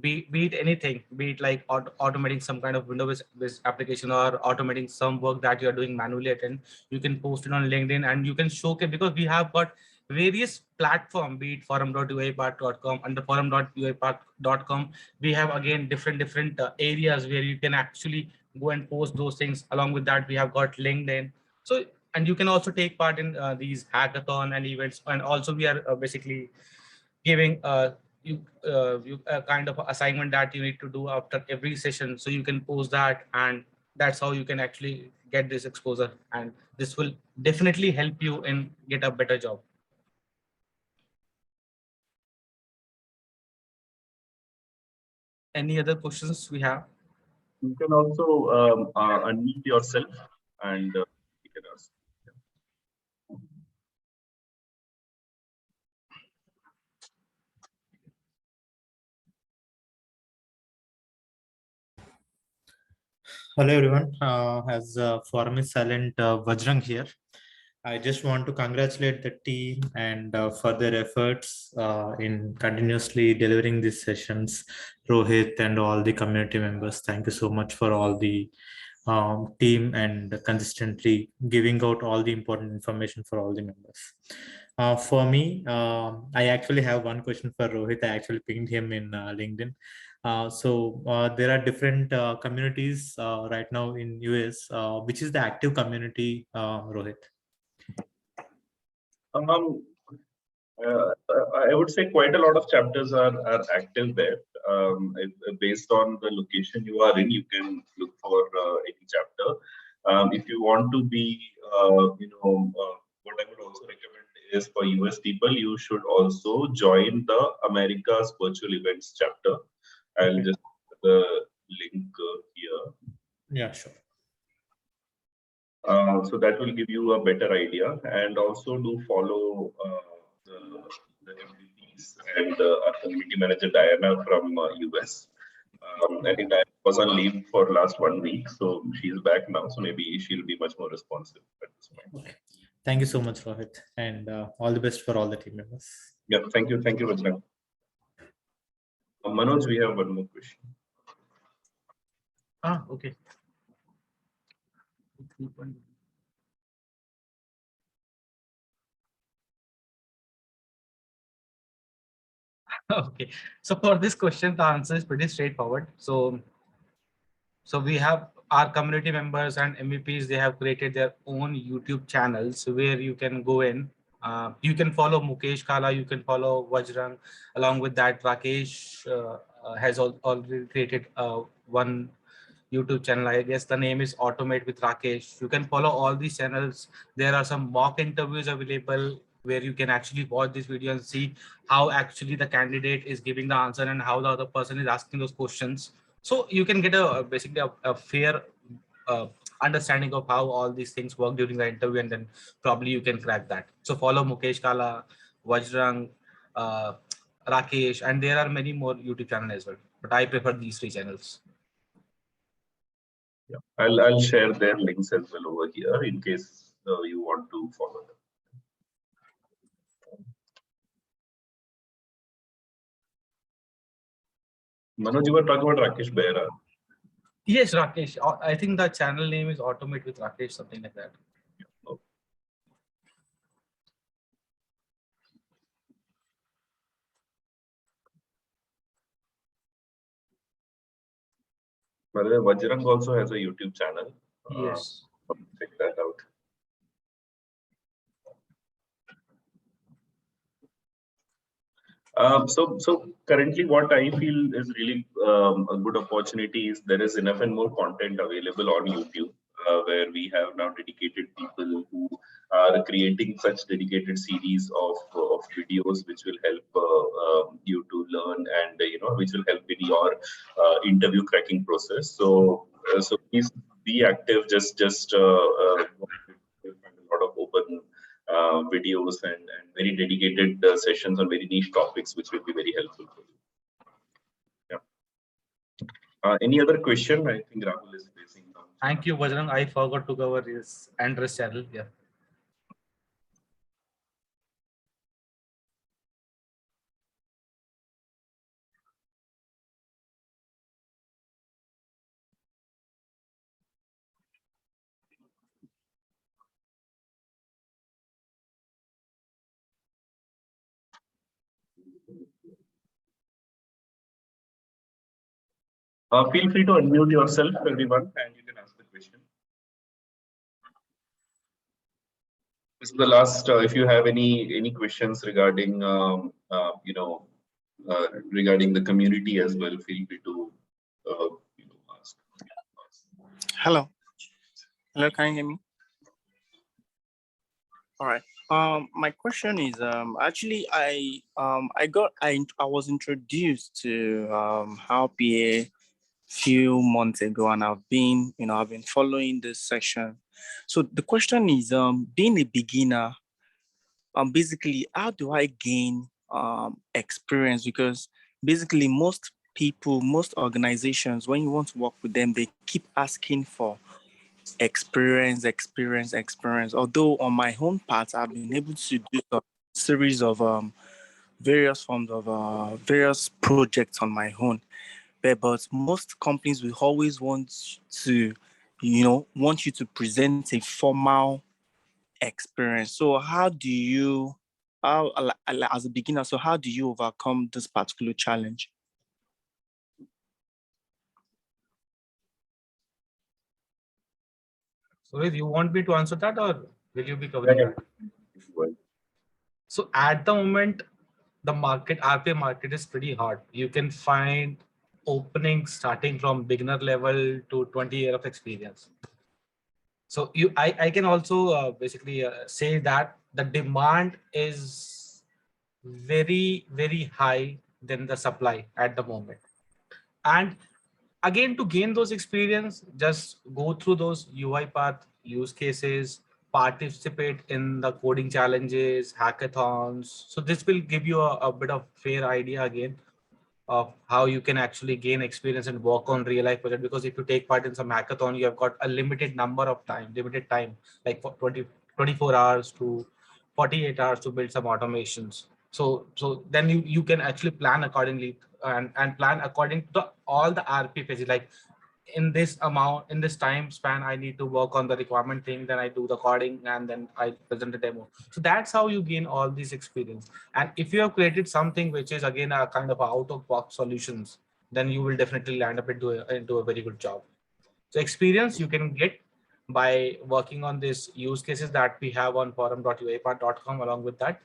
be it anything, be it like automating some kind of Windows-based application or automating some work that you are doing manually at end, you can post it on LinkedIn and you can showcase, because we have got various platform, be it forum.uipath.com. Under forum.uipath.com, we have again different areas where you can actually go and post those things. Along with that, we have got LinkedIn. So, and you can also take part in these hackathon and events. And also we are basically giving you a kind of assignment that you need to do after every session, so you can post that, and that's how you can actually get this exposure, and this will definitely help you in get a better job. Any other questions we have? You can also unmute yourself and you can ask. Hello everyone. As forum is silent, Vajrang here. I just want to congratulate the team and for their efforts in continuously delivering these sessions. Rohit and all the community members, thank you so much for all the team and consistently giving out all the important information for all the members. For me, I actually have one question for Rohit. I actually pinged him in LinkedIn. There are different communities right now in US. Which is the active community, Rohit? I would say quite a lot of chapters are active there. Based on the location you are in, you can look for any chapter. If you want to be, what I would also recommend is for US people, you should also join the America's Virtual Events chapter. I'll just put the link here. Yeah, sure. So that will give you a better idea, and also do follow the MVPs and our community manager Diana from US. I think Diana was on leave for last 1 week, so she's back now. So maybe she'll be much more responsive at this point. Okay. Thank you so much, Rohit, and all the best for all the team members. Yeah, thank you, Vajrang. Manoj, we have one more question. Okay. Okay, so for this question, the answer is pretty straightforward. So we have our community members and MVPs, they have created their own YouTube channels where you can go in. You can follow Mukesh Kala, you can follow Vajrang. Along with that, Rakesh has already created one YouTube channel. I guess the name is Automate with Rakesh. You can follow all these channels. There are some mock interviews available where you can actually watch this video and see how actually the candidate is giving the answer and how the other person is asking those questions. So you can get basically a fair understanding of how all these things work during the interview, and then probably you can crack that. So follow Mukesh Kala, Vajrang, Rakesh, and there are many more YouTube channels as well. But I prefer these 3 channels. Yeah, I'll share their links as well over here in case you want to follow them. Manoj, you were talking about Rakesh Behra. Yes, Rakesh. I think the channel name is Automate with Rakesh, something like that. Okay. By the way, Vajrang also has a YouTube channel. Yes. Check that out. So currently what I feel is really a good opportunity is there is enough and more content available on YouTube, where we have now dedicated people who are creating such dedicated series of videos which will help you to learn, and which will help in your interview cracking process. So please be active. Just a lot of open videos and very dedicated sessions on very niche topics, which will be very helpful for you. Any other question? I think Rahul is facing down. Thank you, Bajrang. I forgot to cover his Andres channel. Yeah. Feel free to unmute yourself, everyone, and you can ask the question. This is the last. If you have any questions regarding regarding the community as well, feel free to ask. Hello. Hello, can you hear me? All right. My question is actually I was introduced to RPA few months ago, and I've been following this section. So the question is being a beginner, basically how do I gain experience? Because basically most people, most organizations, when you want to work with them, they keep asking for experience. Although on my own part, I've been able to do a series of various forms of various projects on my own. But most companies will always want to, want you to present a formal experience. So how do you, as a beginner, so how do you overcome this particular challenge? So, you want me to answer that, or will you be covering that? So at the moment, the market, RPA market is pretty hard. You can find openings starting from beginner level to 20 years of experience. So I can also basically say that the demand is very, very high than the supply at the moment. And again, to gain those experience, just go through those UiPath use cases, participate in the coding challenges, hackathons. So this will give you a bit of fair idea again of how you can actually gain experience and work on real life project. Because if you take part in some hackathon, you have got a limited time, like for 24 hours to 48 hours to build some automations. So then you can actually plan accordingly and plan according to all the RP phases. Like in this time span, I need to work on the requirement thing, then I do the coding, and then I present the demo. So that's how you gain all these experience. And if you have created something which is again a kind of out of box solutions, then you will definitely land up into a very good job. So experience you can get by working on these use cases that we have on forum.uipath.com. Along with that,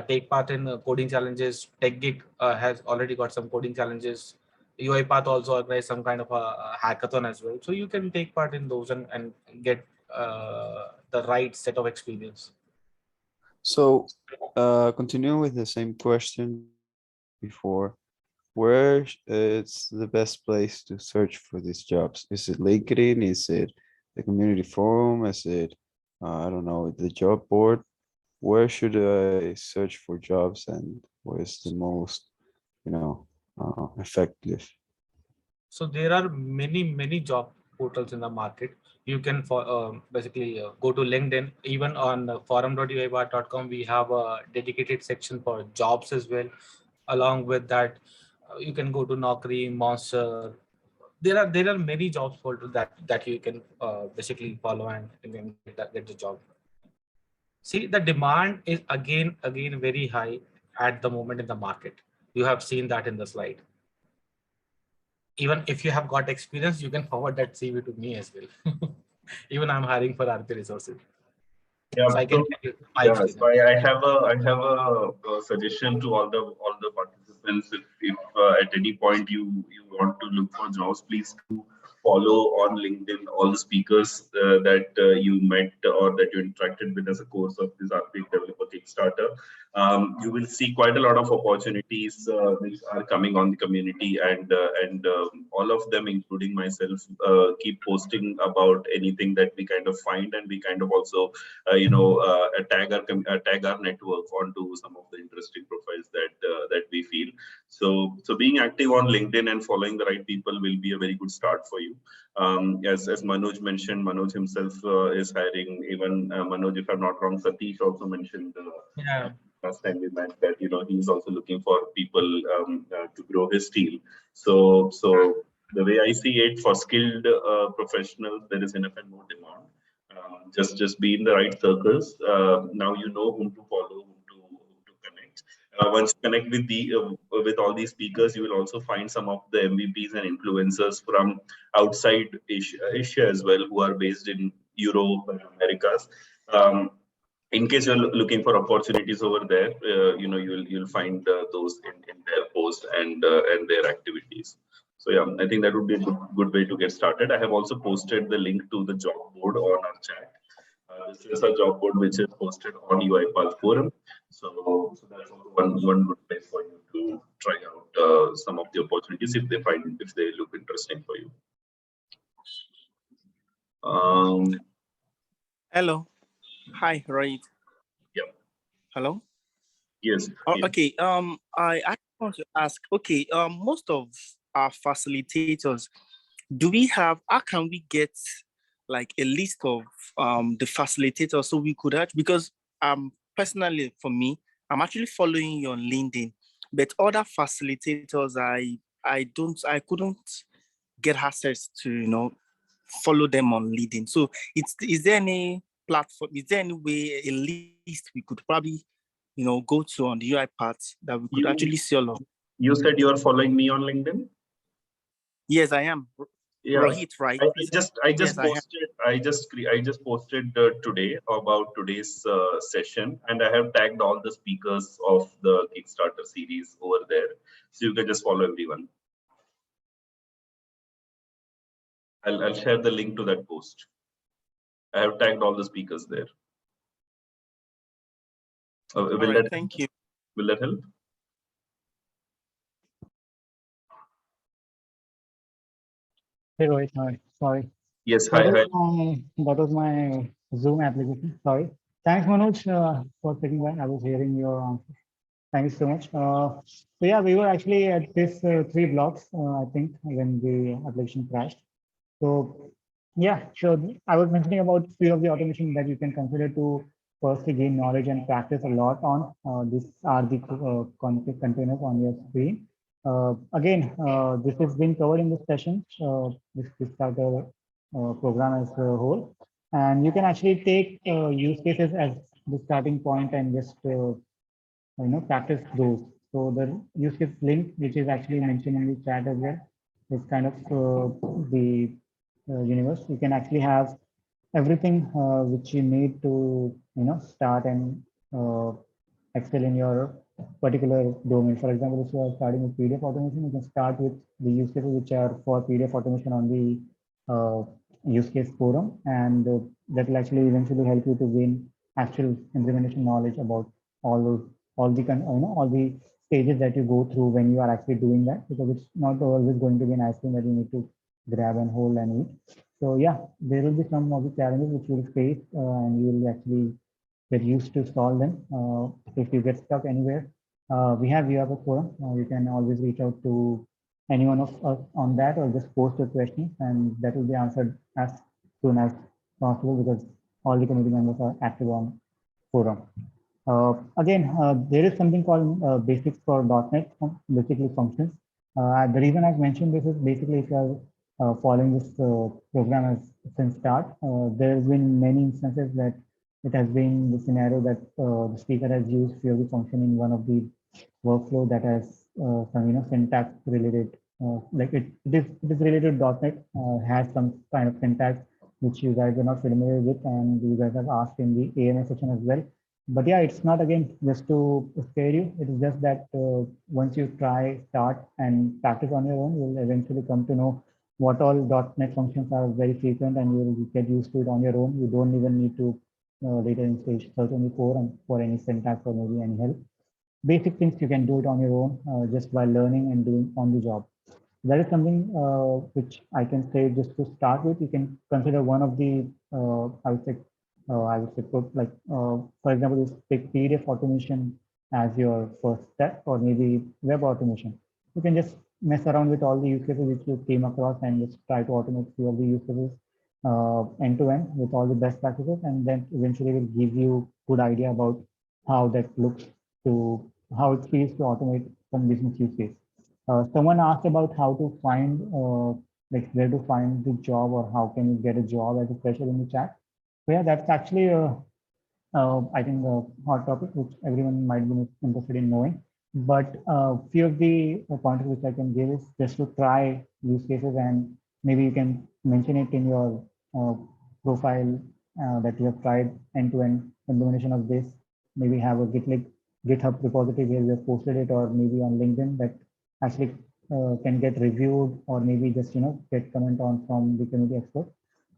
take part in coding challenges. TechGig has already got some coding challenges. UiPath also organized some kind of a hackathon as well. So you can take part in those and get the right set of experience. So continuing with the same question before, where is the best place to search for these jobs? Is it LinkedIn? Is it the community forum? Is it, I don't know, the job board? Where should I search for jobs, and where is the most, effective? So there are many job portals in the market. You can basically go to LinkedIn. Even on forum.uipath.com, we have a dedicated section for jobs as well. Along with that, you can go to Naukri, Monster. There are many jobs portals that you can basically follow and get the job. See, the demand is again very high at the moment in the market. You have seen that in the slide. Even if you have got experience, you can forward that CV to me as well. Even I'm hiring for RPA Resources. Yeah, so I can give you my yeah, experience. so I have a suggestion to all the participants. If at any point you want to look for jobs, please do follow on LinkedIn all the speakers that you met or that you interacted with as a course of this RPA Developer Kickstarter. You will see quite a lot of opportunities which are coming on the community, and all of them, including myself, keep posting about anything that we kind of find, and we kind of also tag our network onto some of the interesting profiles that we feel. So being active on LinkedIn and following the right people will be a very good start for you. As Manoj mentioned, Manoj himself is hiring. Even Manoj, if I'm not wrong, Satish also mentioned Yeah. last time we met that he's also looking for people to grow his team. So the way I see it, for skilled professionals, there is enough and more demand. Just be in the right circles. Now you know whom to follow, whom to connect. Once you connect with with all these speakers, you will also find some of the MVPs and influencers from outside Asia as well, who are based in Europe and Americas. In case you're looking for opportunities over there, you'll find those in their post and their activities. So yeah, I think that would be a good way to get started. I have also posted the link to the job board on our chat. This is a job board which is posted on UiPath forum. So that's also one good place for you to try out some of the opportunities if they look interesting for you. Hello. Hi, Rohit. Yeah. Hello. Yes. Okay. I actually want to ask. Okay. Most of our facilitators, how can we get like a list of the facilitators so we could actually, because personally for me, I'm actually following you on LinkedIn, but other facilitators I couldn't get access to follow them on LinkedIn. So is there any platform, is there any way, a list we could probably go to on the UiPath that we could actually see all of? You said you are following me on LinkedIn? Yes, I am. Yeah. Rohit, right? I just posted today about today's session, and I have tagged all the speakers of the Kickstarter series over there, so you can just follow everyone. I'll share the link to that post. I have tagged all the speakers there. Thank you. Will that help? Hey Rohit, hi. Sorry. Yes, hi. That was my Zoom application. Sorry. Thanks, Manoj, for taking that. I was hearing your answer. Thank you so much. So yeah, we were actually at this 3 blocks, I think, when the application crashed. So yeah, sure. I was mentioning about few of the automation that you can consider to firstly gain knowledge and practice a lot on. These are the config containers on your screen. Again, this has been covered in this session, this Kickstarter program as a whole. And you can actually take use cases as the starting point and just practice those. So the use case link, which is actually mentioned in the chat as well, is kind of the universe. You can actually have everything which you need to start and excel in your particular domain. For example, if you are starting with PDF automation, you can start with the use cases which are for PDF automation on the use case forum, and that will actually eventually help you to gain actual implementation knowledge about all the stages that you go through when you are actually doing that, because it's not always going to be an ice cream that you need to grab and hold and eat. So yeah, there will be some of the challenges which you will face, and you will actually get used to solve them. If you get stuck anywhere, we have a forum. You can always reach out to any one of us on that, or just post a question, and that will be answered as soon as possible, because all the community members are active on forum. Again, there is something called basics for .NET, basically functions. The reason I've mentioned this is basically if you are following this program as since start, there's been many instances that it has been the scenario that the speaker has used few of the function in one of the workflow that has some syntax related, like it is related to .NET, has some kind of syntax which you guys are not familiar with, and you guys have asked in the AMA session as well. But yeah, it's not again just to scare you. It is just that once you start and practice on your own, you'll eventually come to know what all .NET functions are very frequent, and you'll get used to it on your own. You don't even need to later in stage search on the forum for any syntax or maybe any help. Basic things you can do it on your own just by learning and doing on the job. That is something which I can say just to start with. You can consider one of the I would say put like for example, this big PDF automation as your first step, or maybe web automation. You can just mess around with all the use cases which you came across and just try to automate few of the use cases end to end with all the best practices, and then eventually will give you good idea about how that looks to how it feels to automate some business use case. Someone asked about how to find like where to find the job or how can you get a job as a fresher in the chat. So yeah, that's actually I think a hot topic which everyone might be interested in knowing. But few of the pointers which I can give is just to try use cases, and maybe you can mention it in your profile that you have tried end-to-end implementation of this. Maybe have a GitHub repository where you have posted it, or maybe on LinkedIn that actually can get reviewed, or maybe just get comment on from the community experts.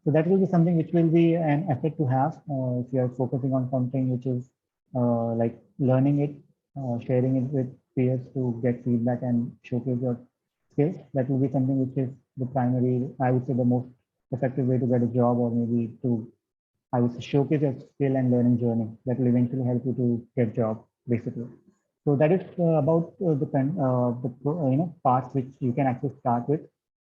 So that will be something which will be an asset to have if you are focusing on something which is like learning it, sharing it with peers to get feedback and showcase your skills. That will be something which is the primary, I would say, the most effective way to get a job, or maybe to, I would say, showcase your skill and learning journey that will eventually help you to get job, basically. So that is about the parts which you can actually start with.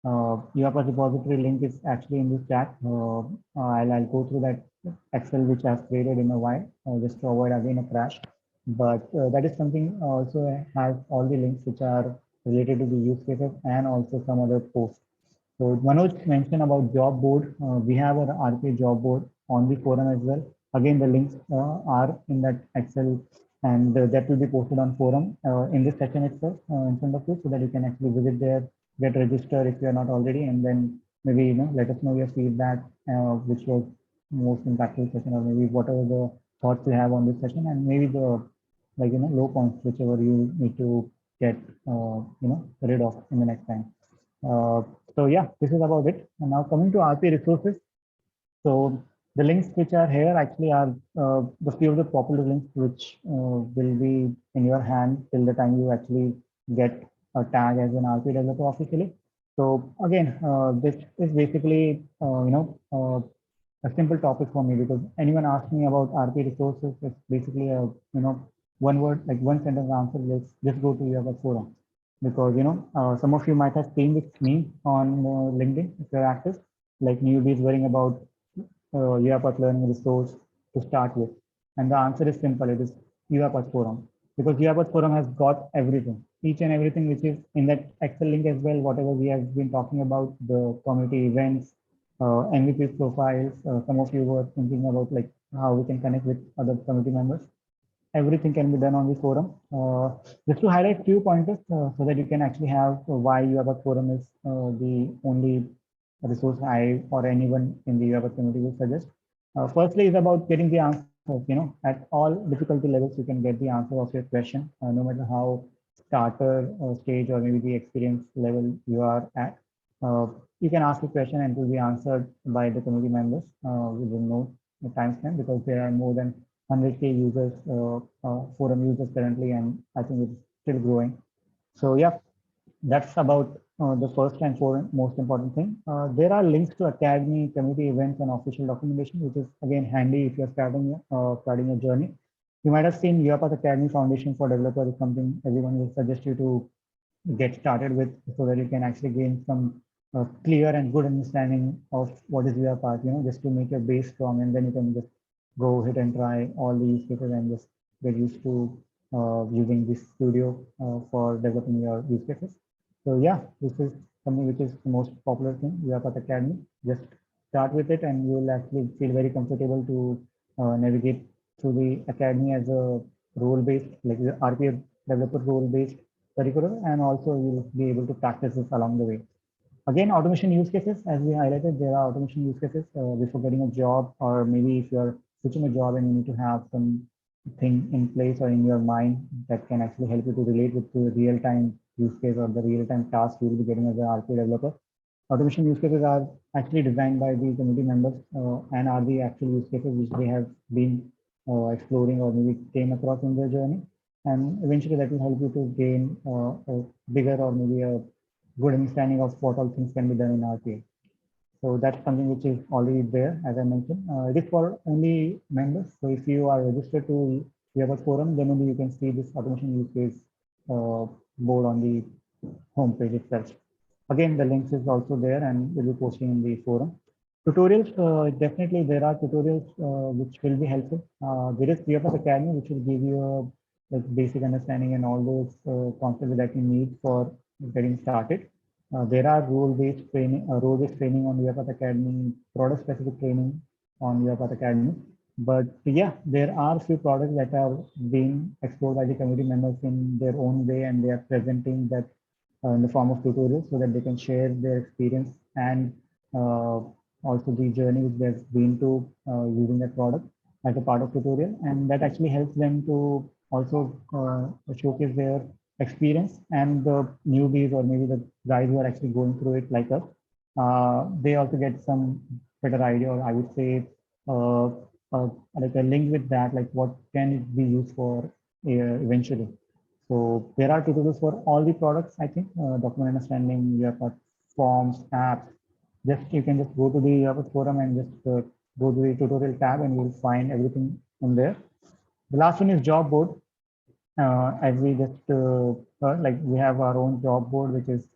UiPath repository link is actually in this chat. I'll go through that Excel which I've created in a while, just to avoid again a crash. But that is something also has all the links which are related to the use cases and also some other posts. So Manoj mentioned about job board. We have an RPA job board on the forum as well. Again, the links are in that Excel, and that will be posted on forum in this section itself in front of you, so that you can actually visit there, get registered if you are not already, and then maybe let us know your feedback, which was most impactful session, or maybe whatever the thoughts you have on this session, and maybe the low points whichever you need to get rid of in the next time. So yeah, this is about it. And now coming to RPA resources. So the links which are here actually are the few of the popular links which will be in your hand till the time you actually get a tag as an RPA developer officially. So again, this is basically a simple topic for me, because anyone asks me about RPA resources, it's basically a one word, like one sentence answer. Let's just go to your forum, because some of you might have seen this meme on LinkedIn if you're active, like newbies worrying about UiPath learning resource to start with, and the answer is simple. It is UiPath forum, because UiPath forum has got everything, each and everything which is in that Excel link as well. Whatever we have been talking about, the community events, MVP profiles. Some of you were thinking about like how we can connect with other community members. Everything can be done on the forum. Just to highlight few pointers so that you can actually have why UiPath forum is the only resource I or anyone in the UiPath community will suggest. Firstly is about getting the answer. At all difficulty levels, you can get the answer of your question, no matter how starter stage or maybe the experience level you are at. You can ask a question and it will be answered by the community members within no time span, because there are more than 100K users, forum users currently, and I think it's still growing. So yeah, that's about the first and most important thing. There are links to academy, community events, and official documentation, which is again handy if you're starting a journey. You might have seen UiPath Academy Foundation for Developers is something everyone will suggest you to get started with, so that you can actually gain some clear and good understanding of what is UiPath, just to make your base strong, and then you can just go ahead and try all the use cases and just get used to using this studio for developing your use cases. So yeah, this is something which is the most popular thing, UiPath Academy. Just start with it and you will actually feel very comfortable to navigate through the academy as a role-based, like the RPA developer role-based curriculum, and also you'll be able to practice this along the way. Again, automation use cases, as we highlighted, there are automation use cases before getting a job, or maybe if you're switching a job and you need to have some thing in place or in your mind that can actually help you to relate with the real-time use case or the real-time task you will be getting as an RPA developer. Automation use cases are actually designed by the community members and are the actual use cases which they have been exploring or maybe came across in their journey. And eventually that will help you to gain a bigger or maybe a good understanding of what all things can be done in RPA. So that's something which is already there, as I mentioned. It is for only members. So if you are registered to UiPath forum, then only you can see this automation use case board on the home page itself. Again, the links is also there and we'll be posting in the forum. Tutorials, definitely there are tutorials which will be helpful. There is UiPath Academy, which will give you a like, basic understanding and all those concepts that you need for getting started. There are role-based training, on UiPath Academy, product-specific training on UiPath Academy. But yeah, there are few products that are being explored by the community members in their own way, and they are presenting that in the form of tutorials so that they can share their experience and also the journey which they've been to using that product as a part of tutorial. And that actually helps them to also showcase their experience, and the newbies or maybe the guys who are actually going through it like us, they also get some better idea, or I would say like a link with that, like what can it be used for eventually. So there are tutorials for all the products, I think, document understanding, UiPath forms, apps. Just you can just go to the UiPath forum and just go to the tutorial tab and you'll find everything in there. The last one is job board. As we just like we have our own job board, which is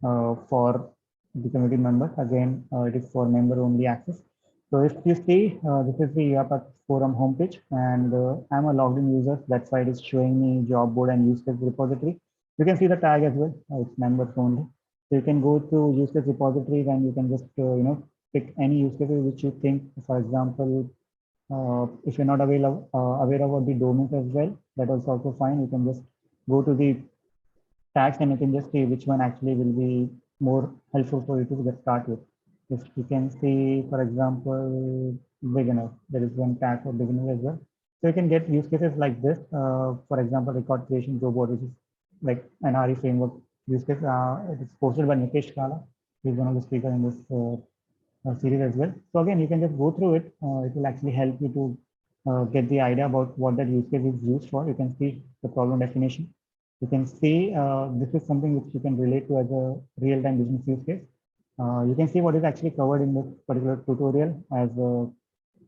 for the community members. Again, it is for member only access. So if you see, this is the UiPath forum homepage, and I'm a logged in user. That's why it is showing me job board and use case repository. You can see the tag as well. It's members only. So you can go to use case repositories and you can just pick any use cases which you think, for example, if you're not aware about the domains as well, that is also fine. You can just go to the tags and you can just see which one actually will be more helpful for you to get started with. If you can see, for example, beginner, there is one tag for beginner as well. So you can get use cases like this. For example, record creation robot, which is like an RE framework use case. It is posted by Nikesh Kala. He's one of the speakers in this series as well. So again, you can just go through it. It will actually help you to get the idea about what that use case is used for. You can see the problem definition. You can see this is something which you can relate to as a real-time business use case. You can see what is actually covered in this particular tutorial as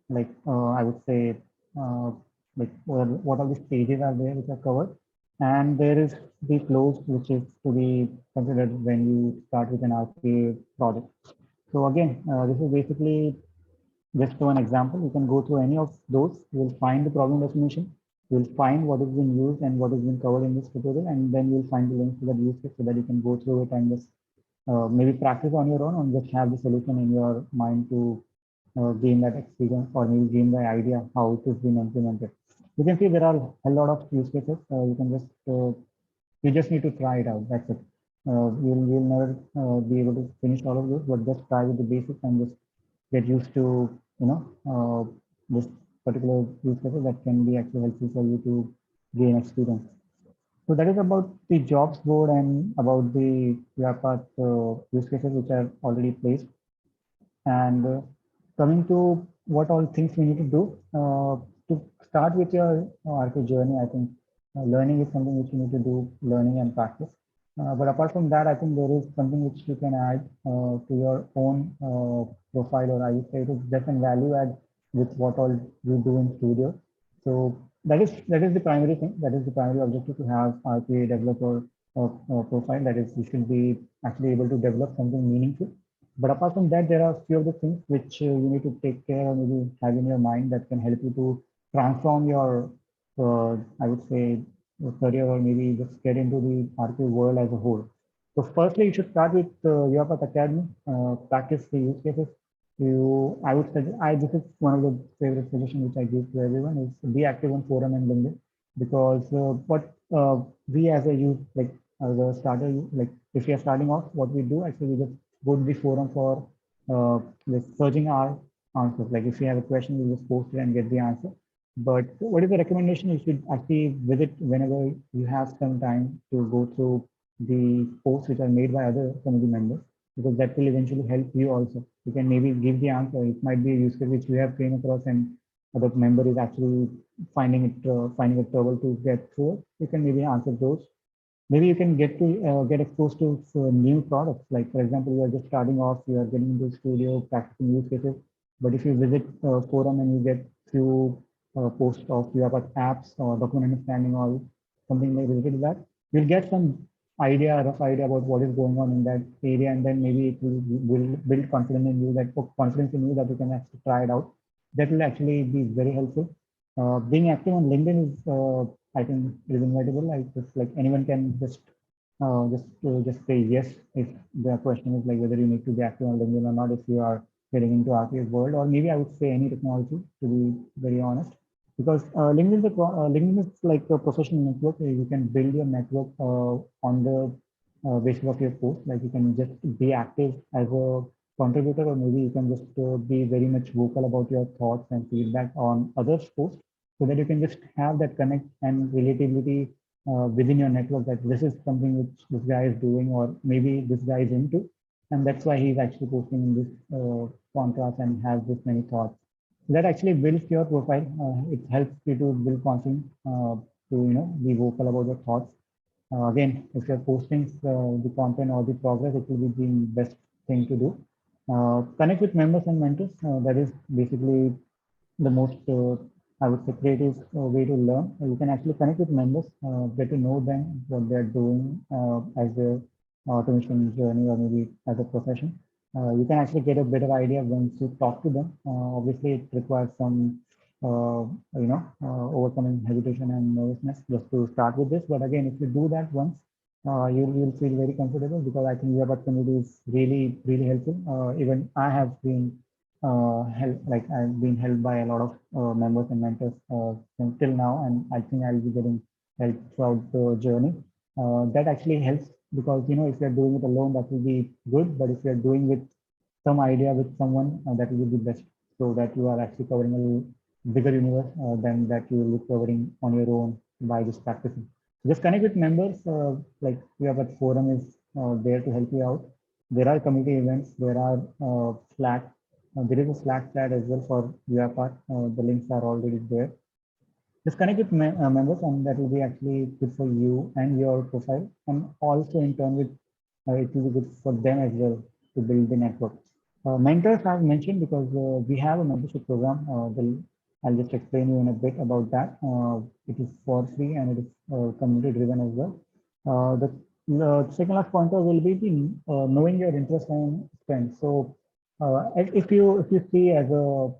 like I would say like what are the stages are there which are covered, and there is the flows which is to be considered when you start with an RPA project. So again, this is basically just one example. You can go through any of those. You will find the problem definition. You will find what is being used and what is being covered in this tutorial, and then you'll find the link to the use case so that you can go through it and just maybe practice on your own and just have the solution in your mind to gain that experience or maybe gain the idea how it is being implemented. You can see there are a lot of use cases. You can just you just need to try it out. That's it. You'll never be able to finish all of those, but just try with the basics and just get used to this particular use cases that can be actually helpful for you to gain experience. So that is about the jobs board and about the UiPath use cases which are already placed. And coming to what all things we need to do to start with your RPA journey, I think learning is something which you need to do, learning and practice. But apart from that, I think there is something which you can add to your own profile, or I would say it is just a value add with what all you do in studio. So that is the primary thing. That is the primary objective, to have RPA developer profile. That is, you should be actually able to develop something meaningful. But apart from that, there are a few of the things which you need to take care of, maybe have in your mind, that can help you to transform your, I would say, career, or maybe just get into the RPA world as a whole. So firstly, you should start with UiPath Academy, practice the use cases. I would suggest, this is one of the favorite suggestions which I give to everyone, is be active on forum and LinkedIn, because what we as a youth, like as a starter, like if we are starting off, what we do actually, we just go to the forum for like searching our answers. Like if you have a question, you just post it and get the answer. But what is the recommendation? You should actually visit whenever you have some time to go through the posts which are made by other community members, because that will eventually help you also. You can maybe give the answer. It might be a use case which we have came across and other member is actually finding it trouble to get through it. You can maybe answer those. Maybe you can get exposed to new products. Like for example, you are just starting off, you are getting into studio, practicing use cases. But if you visit forum and you get few post of UiPath apps or document understanding or something like related to that, you'll get some rough idea about what is going on in that area, and then maybe it will build confidence in you that you can actually try it out. That will actually be very helpful. Being active on LinkedIn is, I think, is inevitable. Like just like anyone can just say yes if the question is like whether you need to be active on LinkedIn or not if you are getting into RPA world, or maybe I would say any technology, to be very honest, because LinkedIn is like a professional network. You can build your network on the basis of your post. Like you can just be active as a contributor, or maybe you can just be very much vocal about your thoughts and feedback on others' posts, so that you can just have that connect and relatability within your network, that this is something which this guy is doing, or maybe this guy is into, and that's why he's actually posting in this contrast and has this many thoughts. So that actually builds your profile. It helps you to build confidence, to be vocal about your thoughts. Again, if you're posting the content or the progress, it will be the best thing to do. Connect with members and mentors. That is basically the most, I would say, creative way to learn. You can actually connect with members, get to know them, what they're doing as a automation journey, or maybe as a profession. You can actually get a better idea once you talk to them. Obviously, it requires some, overcoming hesitation and nervousness just to start with this. But again, if you do that once, you'll feel very comfortable, because I think UiPath community is really, really helpful. Even I have been I've been helped by a lot of members and mentors till now, and I think I'll be getting help throughout the journey. That actually helps, because if you're doing it alone, that will be good, but if you're doing with some idea with someone, that will be best, so that you are actually covering a bigger universe than that you will be covering on your own by just practicing. Just connect with members. Like UiPath forum is there to help you out. There are community events. There are Slack. There is a Slack chat as well for UiPath. The links are already there. Just connect with members, and that will be actually good for you and your profile, and also in turn with it will be good for them as well to build the network. Mentors I've mentioned, because we have a mentorship program. I'll just explain you in a bit about that. It is for free, and it is community driven as well. The second last pointer will be the knowing your interest and strengths. So if you see as an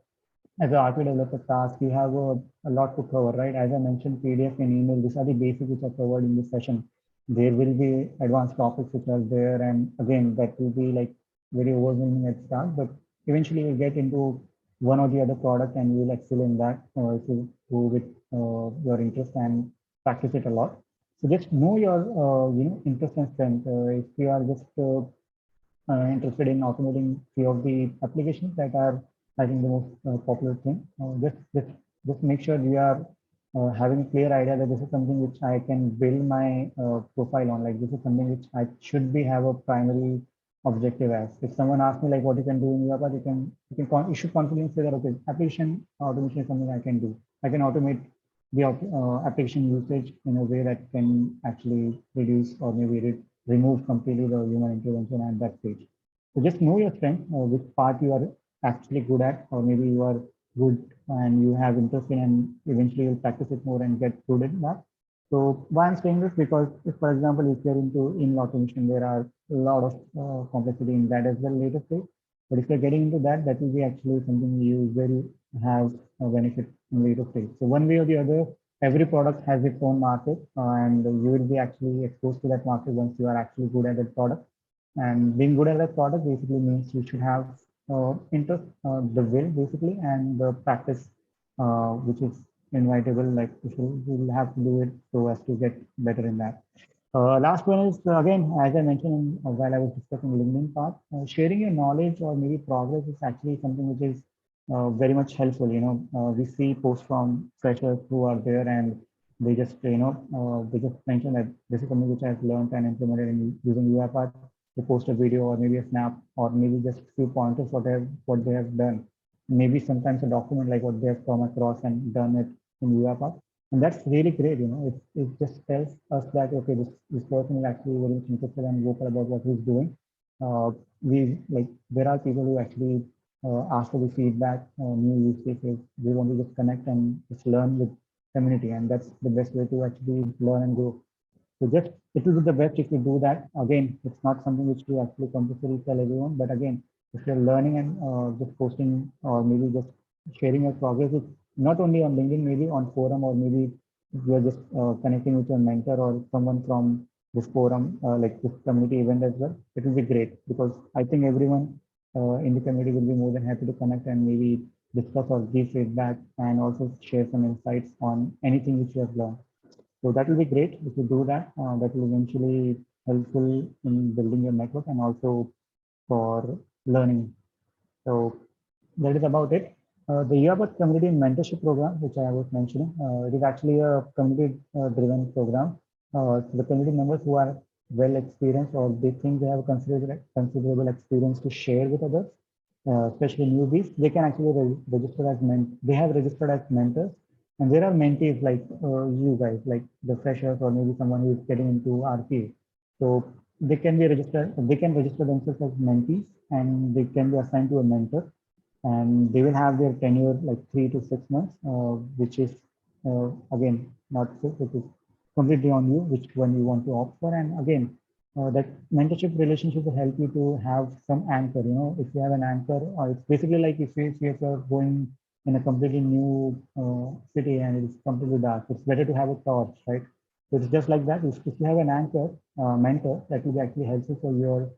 RPA developer task, you have a lot to cover, right? As I mentioned, PDF and email, these are the basics which are covered in this session. There will be advanced topics which are there, and again, that will be like very overwhelming at start, but eventually you get into one or the other product, and you will excel in that if you go with your interest and practice it a lot. So just know your interest and strength. If you are just interested in automating few of the applications that are, I think, the most popular thing, just make sure you are having a clear idea that this is something which I can build my profile on. Like this is something which I should be have a primary objective as. If someone asks me like what you can do in UiPath, you should confidently say that, okay, application automation is something I can do. I can automate the application usage in a way that can actually reduce or maybe remove completely the human intervention at that stage. So just know your strength, which part you are actually good at, or maybe you are good and you have interest in, and eventually you'll practice it more and get good at that. So why I'm saying this, because if, for example, if you're into email automation, there are a lot of complexity in that as well later stage. But if you're getting into that, that will be actually something you will have a benefit in later stage. So one way or the other, every product has its own market, and you will be actually exposed to that market once you are actually good at that product. And being good at that product basically means you should have interest, the will basically, and the practice, which is inevitable. Like you will have to do it so as to get better in that. Last one is, again, as I mentioned while I was discussing LinkedIn part, sharing your knowledge or maybe progress is actually something which is very much helpful. We see posts from freshers who are there, and they just, they just mention that this is something which I've learned and implemented in using UiPath. They post a video or maybe a snap or maybe just a few pointers what they have done. Maybe sometimes a document like what they have come across and done it in UiPath. And that's really great, it just tells us that, okay, this person is actually very interested and vocal about what he's doing. There are people who actually ask for the feedback, new use cases. We want to just connect and just learn with community, and that's the best way to actually learn and grow. So just it will be the best if you do that. Again, it's not something which we actually compulsory tell everyone, but again, if you're learning and just posting or maybe just sharing your progress, it's not only on LinkedIn, maybe on forum, or maybe you're just connecting with your mentor or someone from this forum, like this community event as well. It will be great because I think everyone in the community will be more than happy to connect and maybe discuss or give feedback and also share some insights on anything which you have learned. So that will be great if you do that. That will eventually helpful in building your network and also for learning. So that is about it. The UiPath Community Mentorship Program, which I was mentioning, it is actually a community-driven program. So the community members who are well experienced or they think they have considerable experience to share with others, especially newbies, they can actually register as they have registered as mentors. And there are mentees like you guys, like the freshers or maybe someone who is getting into RPA. So they can be registered, they can register themselves as mentees and they can be assigned to a mentor, and they will have their tenure like 3 to 6 months, which is again not fixed. It is completely on you which one you want to opt for. And again, that mentorship relationship will help you to have some anchor. You know, if you have an anchor, or it's basically like if you're going in a completely new city and it's completely dark, it's better to have a torch, right? So it's just like that. If you have an anchor mentor, that will be actually helpful for your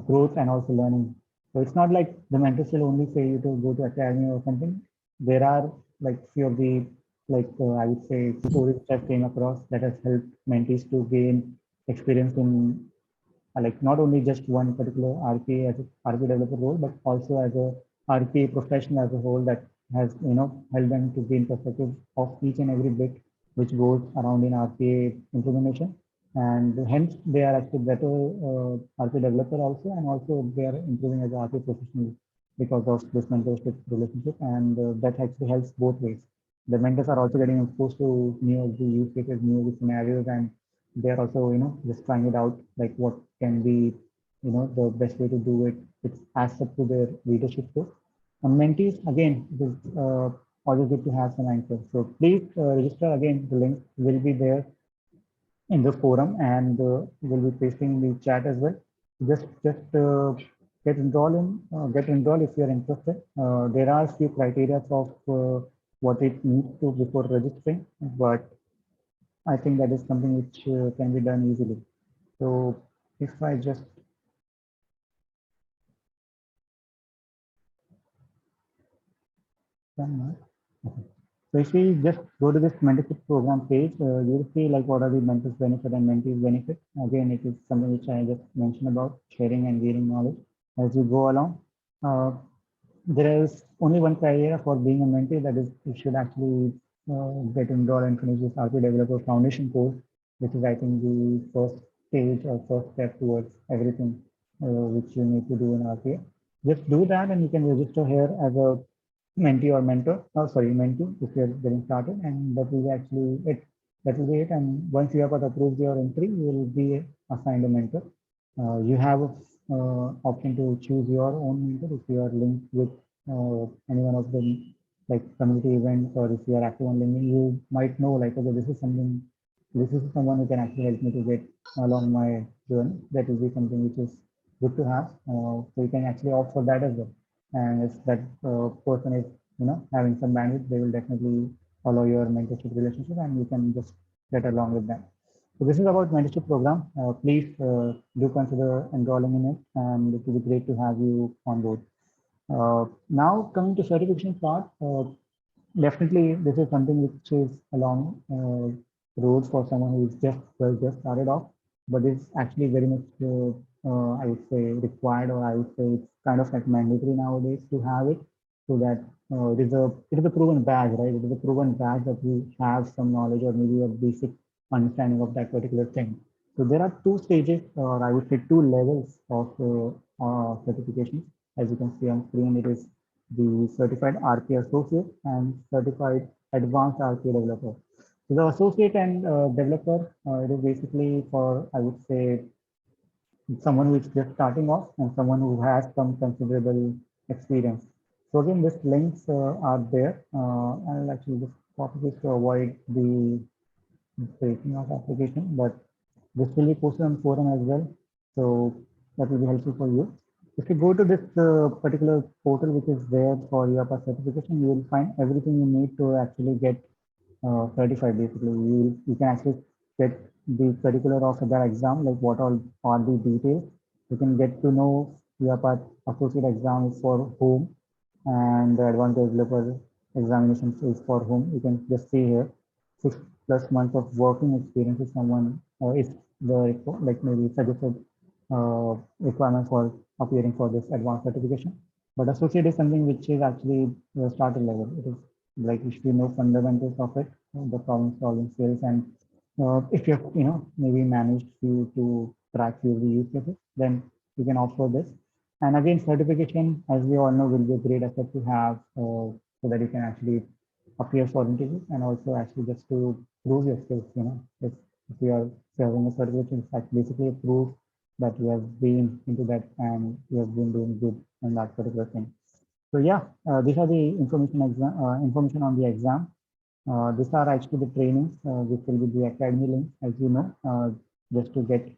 growth and also learning. So it's not like the mentors will only say you to go to academy or something. There are like few of the I would say stories which I've came across that has helped mentees to gain experience in like not only just one particular RPA as a RPA developer role, but also as a RPA professional as a whole that has helped them to gain perspective of each and every bit which goes around in RPA implementation, and hence they are actually better RPA developer also, and also they are improving as a RPA professional because of this mentorship relationship, and that actually helps both ways. The mentors are also getting exposed to new of the use cases, new of the scenarios, and they're also just trying it out, like what can be the best way to do it. It's as up to their leadership too. And mentees, again, it is always good to have some anchors. So please register. Again, the link will be there in the forum, and we'll be pasting the chat as well. Just get enrolled if you're interested. There are few criteria of what it needs to before registering, but I think that is something which can be done easily. So if I just So if we just go to this mentorship program page, you'll see like what are the mentors benefit and mentees benefit. Again, it is something which I just mentioned about sharing and gaining knowledge as you go along. There is only one criteria for being a mentee, that is you should actually get enrolled and finish this RPA Developer Foundation course, which is I think the first stage or first step towards everything which you need to do in RPA. Just do that and you can register here as a mentee or mentor, mentee if you're getting started, and that will be actually it. That will be it. And once you have got approved your entry, you will be assigned a mentor. You have option to choose your own mentor if you are linked with any one of them, like community events, or if you are active on LinkedIn, you might know like, okay, this is someone who can actually help me to get along my journey. That will be something which is good to have. So you can actually opt for that as well. And if that person is having some bandwidth, they will definitely follow your mentorship relationship, and you can just get along with them. So this is about mentorship program. Please do consider enrolling in it, and it will be great to have you on board. Now coming to certification part, definitely this is something which is a long road for someone who is just started off, but it's actually very much I would say required, or I would say it's kind of like mandatory nowadays to have it, so that it is a proven badge, right? It is a proven badge that you have some knowledge or maybe a basic understanding of that particular thing. So there are two stages, or I would say two levels of certifications. As you can see on screen, it is the certified RPA associate and certified advanced RPA developer. So the associate and developer, it is basically for, I would say, someone who is just starting off and someone who has some considerable experience. So again, these links are there. I'll actually just copy this to avoid the breaking of application, but this will be posted on forum as well. So that will be helpful for you. If you go to this particular portal, which is there for UiPath certification, you will find everything you need to actually get certified. Basically, you can actually get the particular of the exam, like what all are the details. You can get to know UiPath associate exam is for whom, and the advanced developer examination is for whom. You can just see here 6+ months of working experience is someone is the like maybe suggested requirement for appearing for this advanced certification. But associate is something which is actually the starter level. It is like you should know fundamentals of it, the problem solving skills, and if you have, maybe managed to track few use cases, then you can offer this. And again, certification, as we all know, will be a great asset to have so that you can actually appear for interviews and also actually just to prove your skills. If you are serving a certification, it's like basically a proof that you have been into that and you have been doing good in that particular thing. So yeah, these are the information on the exam. These are actually the trainings, which will be the academy link, as you know, just to get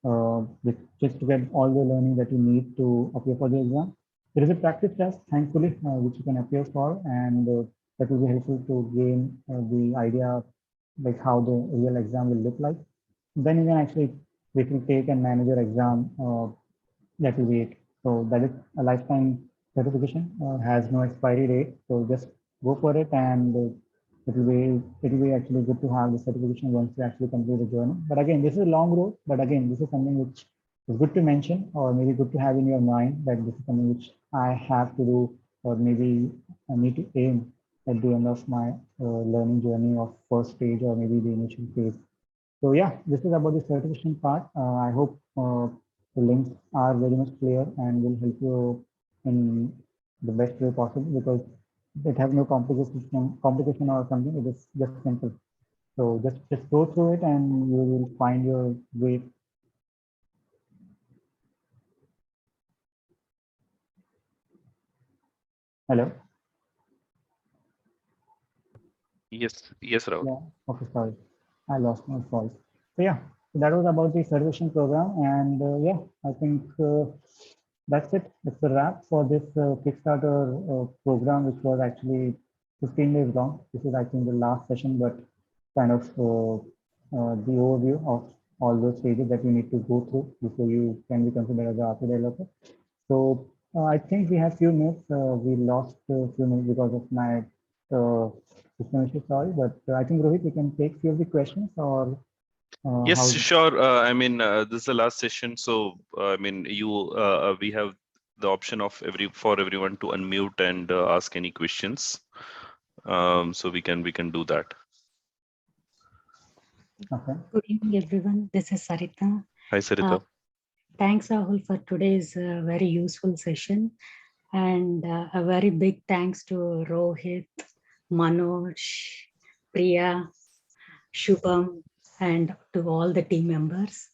all the learning that you need to appear for the exam. There is a practice test, thankfully, which you can appear for, and that will be helpful to gain the idea like how the real exam will look like. Then you can actually basically take and manage your exam. That will be it. So that is a lifetime certification, has no expiry date. So just go for it, and it will be actually good to have the certification once you actually complete the journey. But again, this is a long road. But again, this is something which is good to mention, or maybe good to have in your mind that this is something which I have to do, or maybe I need to aim at the end of my learning journey of first stage, or maybe the initial phase. So yeah, this is about the certification part. I hope the links are very much clear and will help you in the best way possible, because it has no complication or something. It is just simple. So just go through it and you will find your way. Hello. Yes, Rahul. Yeah. Okay. Sorry, I lost my voice. So yeah, that was about the certification program, and yeah, I think that's it. It's a wrap for this Kickstarter program, which was actually 15 days long. This is, I think, the last session, but kind of the overview of all those stages that you need to go through before you can be considered as a RPA developer. So I think we have few minutes. We lost a few minutes because of my system issue. Sorry, but I think Rohit, we can take few of the questions, or Yes, sure. I mean, this is the last session, so I mean, we have the option of for everyone to unmute and ask any questions. So we can do that. Okay. Good evening, everyone. This is Sarita. Hi, Sarita. Thanks, Rahul, for today's very useful session. And a very big thanks to Rohit, Manoj, Priya, Shubham, and to all the team members.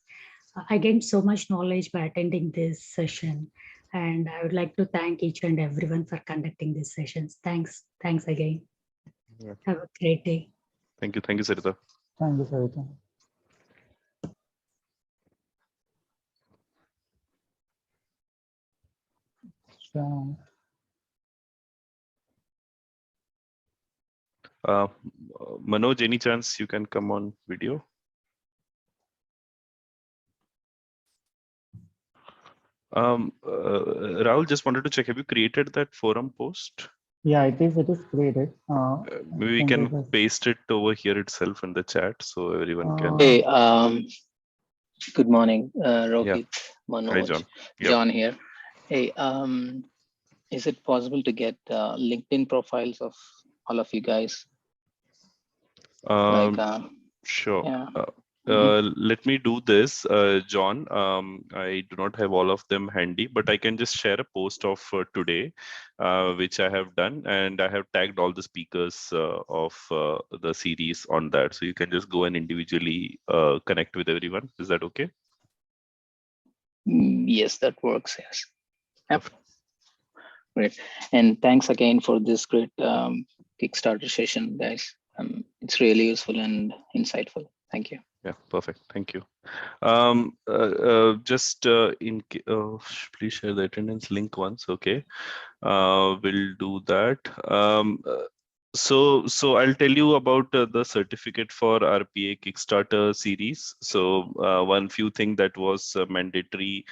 I gained so much knowledge by attending this session. And I would like to thank each and everyone for conducting these sessions. Thanks. Thanks again. Yeah. Have a great day. Thank you, Sarita. Thank you, Sarita. So, Manoj, any chance you can come on video? Rahul, just wanted to check, have you created that forum post? yeah, it is created. Maybe we can paste it over here itself in the chat so everyone can. Hey, good morning, Rohit, Manoj, Hi, John. Yep. John here. Hey, is it possible to get LinkedIn profiles of all of you guys? Sure. Yeah. Let me do this, John. I do not have all of them handy, but I can just share a post of today, which I have done, and I have tagged all the speakers of the series on that. So you can just go and individually connect with everyone. Is that okay? Yes, that works. Yes. Yep. Great. And thanks again for this great Kickstarter session, guys. It's really useful and insightful. Thank you. Yeah, perfect. Thank you. Please share the attendance link once. Okay, we'll do that. So I'll tell you about the certificate for RPA Kickstarter series. So one few thing that was mandatory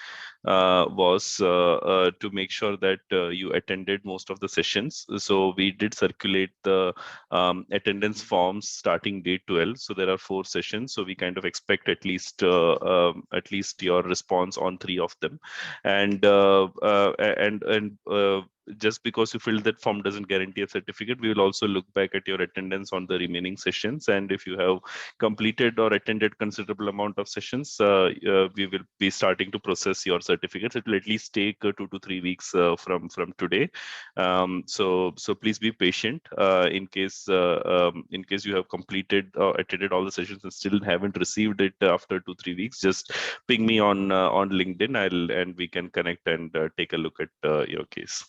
was to make sure that you attended most of the sessions. So we did circulate the attendance forms starting day 12. So there are 4 sessions. So we kind of expect at least your response on 3 of them, and just because you filled that form doesn't guarantee a certificate. We will also look back at your attendance on the remaining sessions, and if you have completed or attended considerable amount of sessions, we will be starting to process your certificates. It will at least take 2 to 3 weeks from today. So please be patient. In case you have completed or attended all the sessions and still haven't received it after 2-3 weeks, just ping me on LinkedIn. And we can connect and take a look at your case.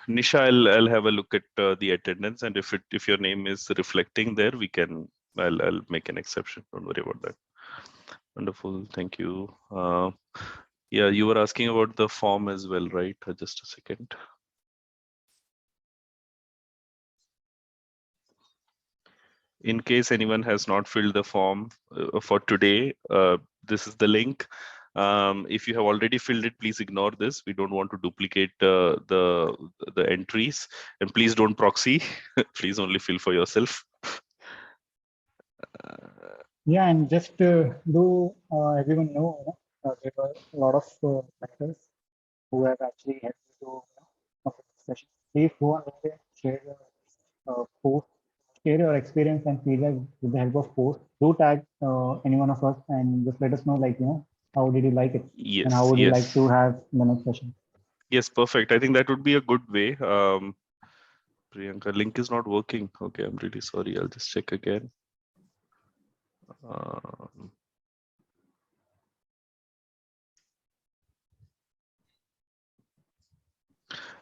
Nisha, I'll have a look at the attendance, and if your name is reflecting there, I'll make an exception. Don't worry about that. Wonderful, thank you. Yeah, you were asking about the form as well, right? Just a second. In case anyone has not filled the form for today, this is the link. If you have already filled it, please ignore this. We don't want to duplicate the entries, and please don't proxy. Please only fill for yourself. Yeah, and just do everyone know, there are a lot of mentors who have actually helped you to complete the session. Please go on LinkedIn, share your post, share your experience and feedback with the help of post. Do tag any one of us and just let us know, like, how did you like it? Yes, and how would you like to have the next session? Yes, perfect. I think that would be a good way. Priyanka, link is not working. Okay, I'm really sorry. I'll just check again.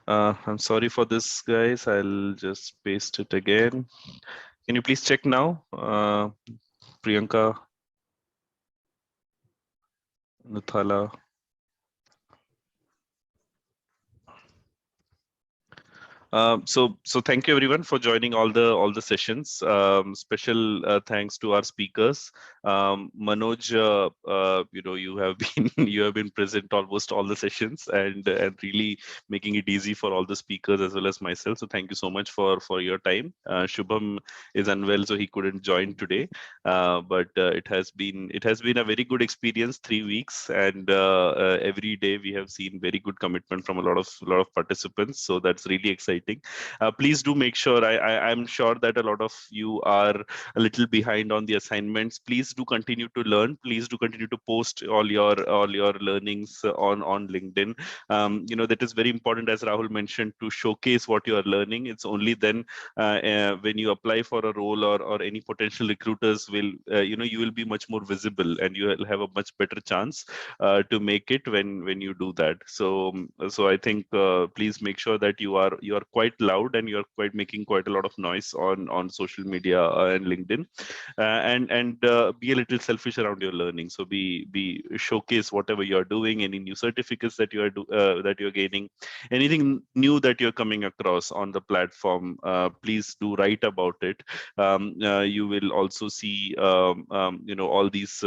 I'm sorry for this, guys. I'll just paste it again. Can you please check now, Priyanka, Nuthala? So thank you everyone for joining all the sessions. Special thanks to our speakers. Manoj, you have been present almost all the sessions and really making it easy for all the speakers as well as myself. So thank you so much for your time. Shubham is unwell, so he couldn't join today. But it has been a very good experience, 3 weeks, and every day we have seen very good commitment from a lot of participants. So that's really exciting. Please do make sure, I'm sure that a lot of you are a little behind on the assignments. Please do continue to learn. Please do continue to post all your learnings on LinkedIn. That is very important, as Rahul mentioned, to showcase what you are learning. It's only then when you apply for a role or any potential recruiters will, you will be much more visible and you will have a much better chance to make it when you do that. So I think please make sure that you are quite loud and you're making quite a lot of noise on social media and LinkedIn, and be a little selfish around your learning. So be showcase whatever you're doing, any new certificates that you're gaining, anything new that you're coming across on the platform. Please do write about it. You will also see all these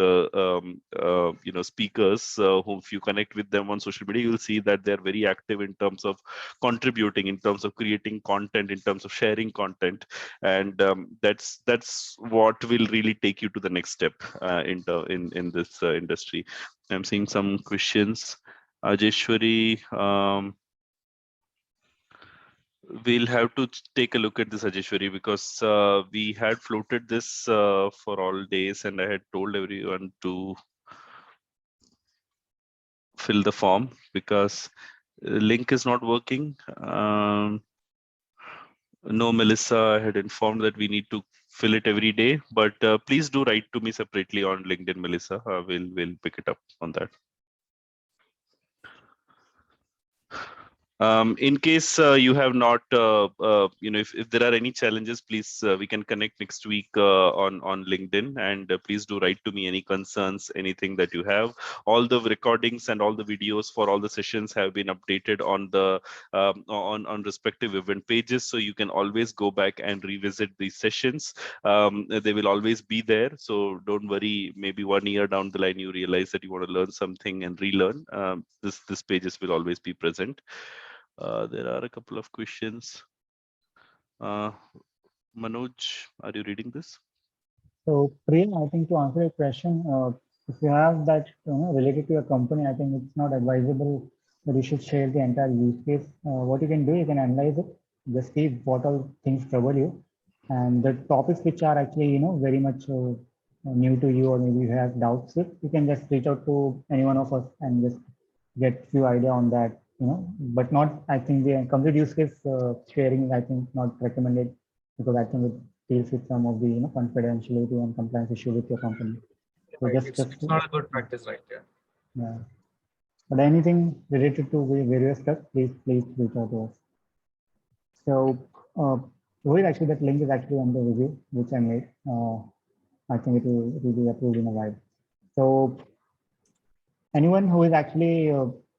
speakers who, if you connect with them on social media, you'll see that they're very active in terms of contributing, in terms of creating content, in terms of sharing content, and that's what will really take you to the next step in this industry. I'm seeing some questions. Ajeshwari, we'll have to take a look at this, Ajeshwari, because we had floated this for all days, and I had told everyone to fill the form because link is not working. No, Melissa, I had informed that we need to fill it every day, but please do write to me separately on LinkedIn, Melissa. We'll pick it up on that. In case you have not, if there are any challenges, please, we can connect next week on LinkedIn, and please do write to me any concerns, anything that you have. All the recordings and all the videos for all the sessions have been updated on the on respective event pages, so you can always go back and revisit these sessions. They will always be there, so don't worry. Maybe 1 year down the line, you realize that you want to learn something and relearn. This pages will always be present. There are a couple of questions. Manoj, are you reading this? So Priya, I think to answer your question, if you have that related to your company, I think it's not advisable that you should share the entire use case. What you can do, you can analyze it, just see what all things trouble you, and the topics which are actually very much new to you, or maybe you have doubts with, you can just reach out to any one of us and just get few idea on that. But not, I think the complete use case sharing, I think not recommended, because I think it deals with some of the confidentiality and compliance issue with your company. So Right. just It's not a good practice, right? yeah. But anything related to various stuff, please reach out to us. So Rohit, actually that link is actually on the review which I made. I think it will be approved in a while. So anyone who is actually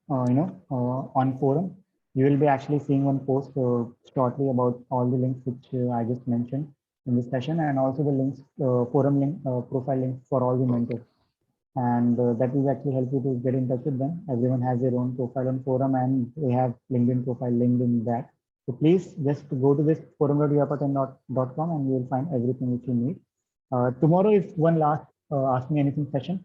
on forum, you will be actually seeing one post shortly about all the links which I just mentioned in this session, and also the links, forum link, profile links for all the mentors. And that will actually help you to get in touch with them. Everyone has their own profile on forum, and they have LinkedIn profile linked in that. So please just go to this forum.uipath.com and you will find everything which you need. Tomorrow is one last Ask Me Anything session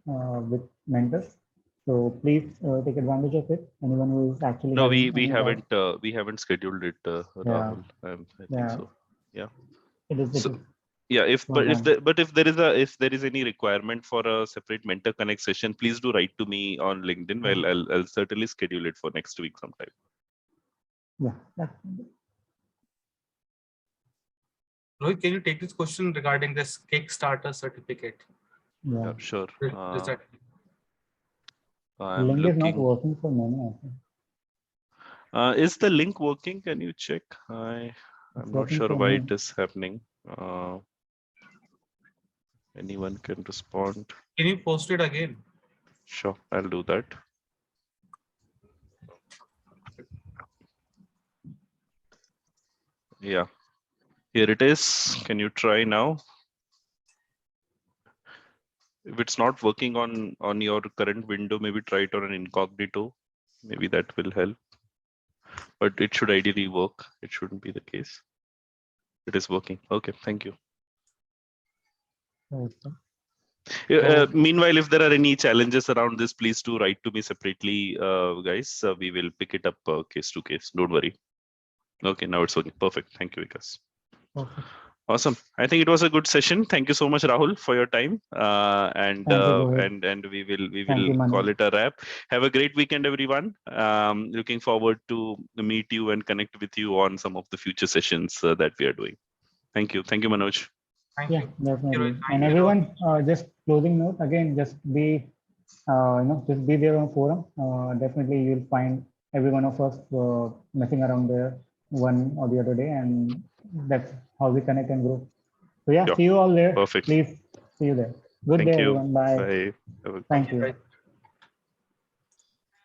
with mentors. So please take advantage of it. Anyone who is actually no, we haven't scheduled it, Rahul. I think so. Yeah. It is. So, yeah, if there is any requirement for a separate mentor connect session, please do write to me on LinkedIn. Well, I'll certainly schedule it for next week sometime. Yeah. Rohit, can you take this question regarding this Kickstarter certificate? Yeah, sure. The link is not working for many. Is the link working? Can you check? I'm not sure why it is happening. Anyone can respond. Can you post it again? Sure, I'll do that. Yeah, here it is. Can you try now? If it's not working on your current window, maybe try it on an incognito. Maybe that will help. But it should ideally work. It shouldn't be the case. It is working. Okay, thank you. Okay. Meanwhile, if there are any challenges around this, please do write to me separately, guys. We will pick it up case to case. Don't worry. Okay, now it's working. Perfect. Thank you, Vikas. Okay. Awesome. I think it was a good session. Thank you so much, Rahul, for your time. And we will call it a wrap. Have a great weekend, everyone. Looking forward to meet you and connect with you on some of the future sessions that we are doing. Thank you. Thank you, Manoj. Thank you. Definitely. And everyone, just closing note again, just be just be there on forum. Definitely you'll find every one of us messing around there one or the other day, and that's how we connect and grow. So yeah, see you all there. Perfect. Please see you there. Good day, everyone. Bye. Bye. Thank you.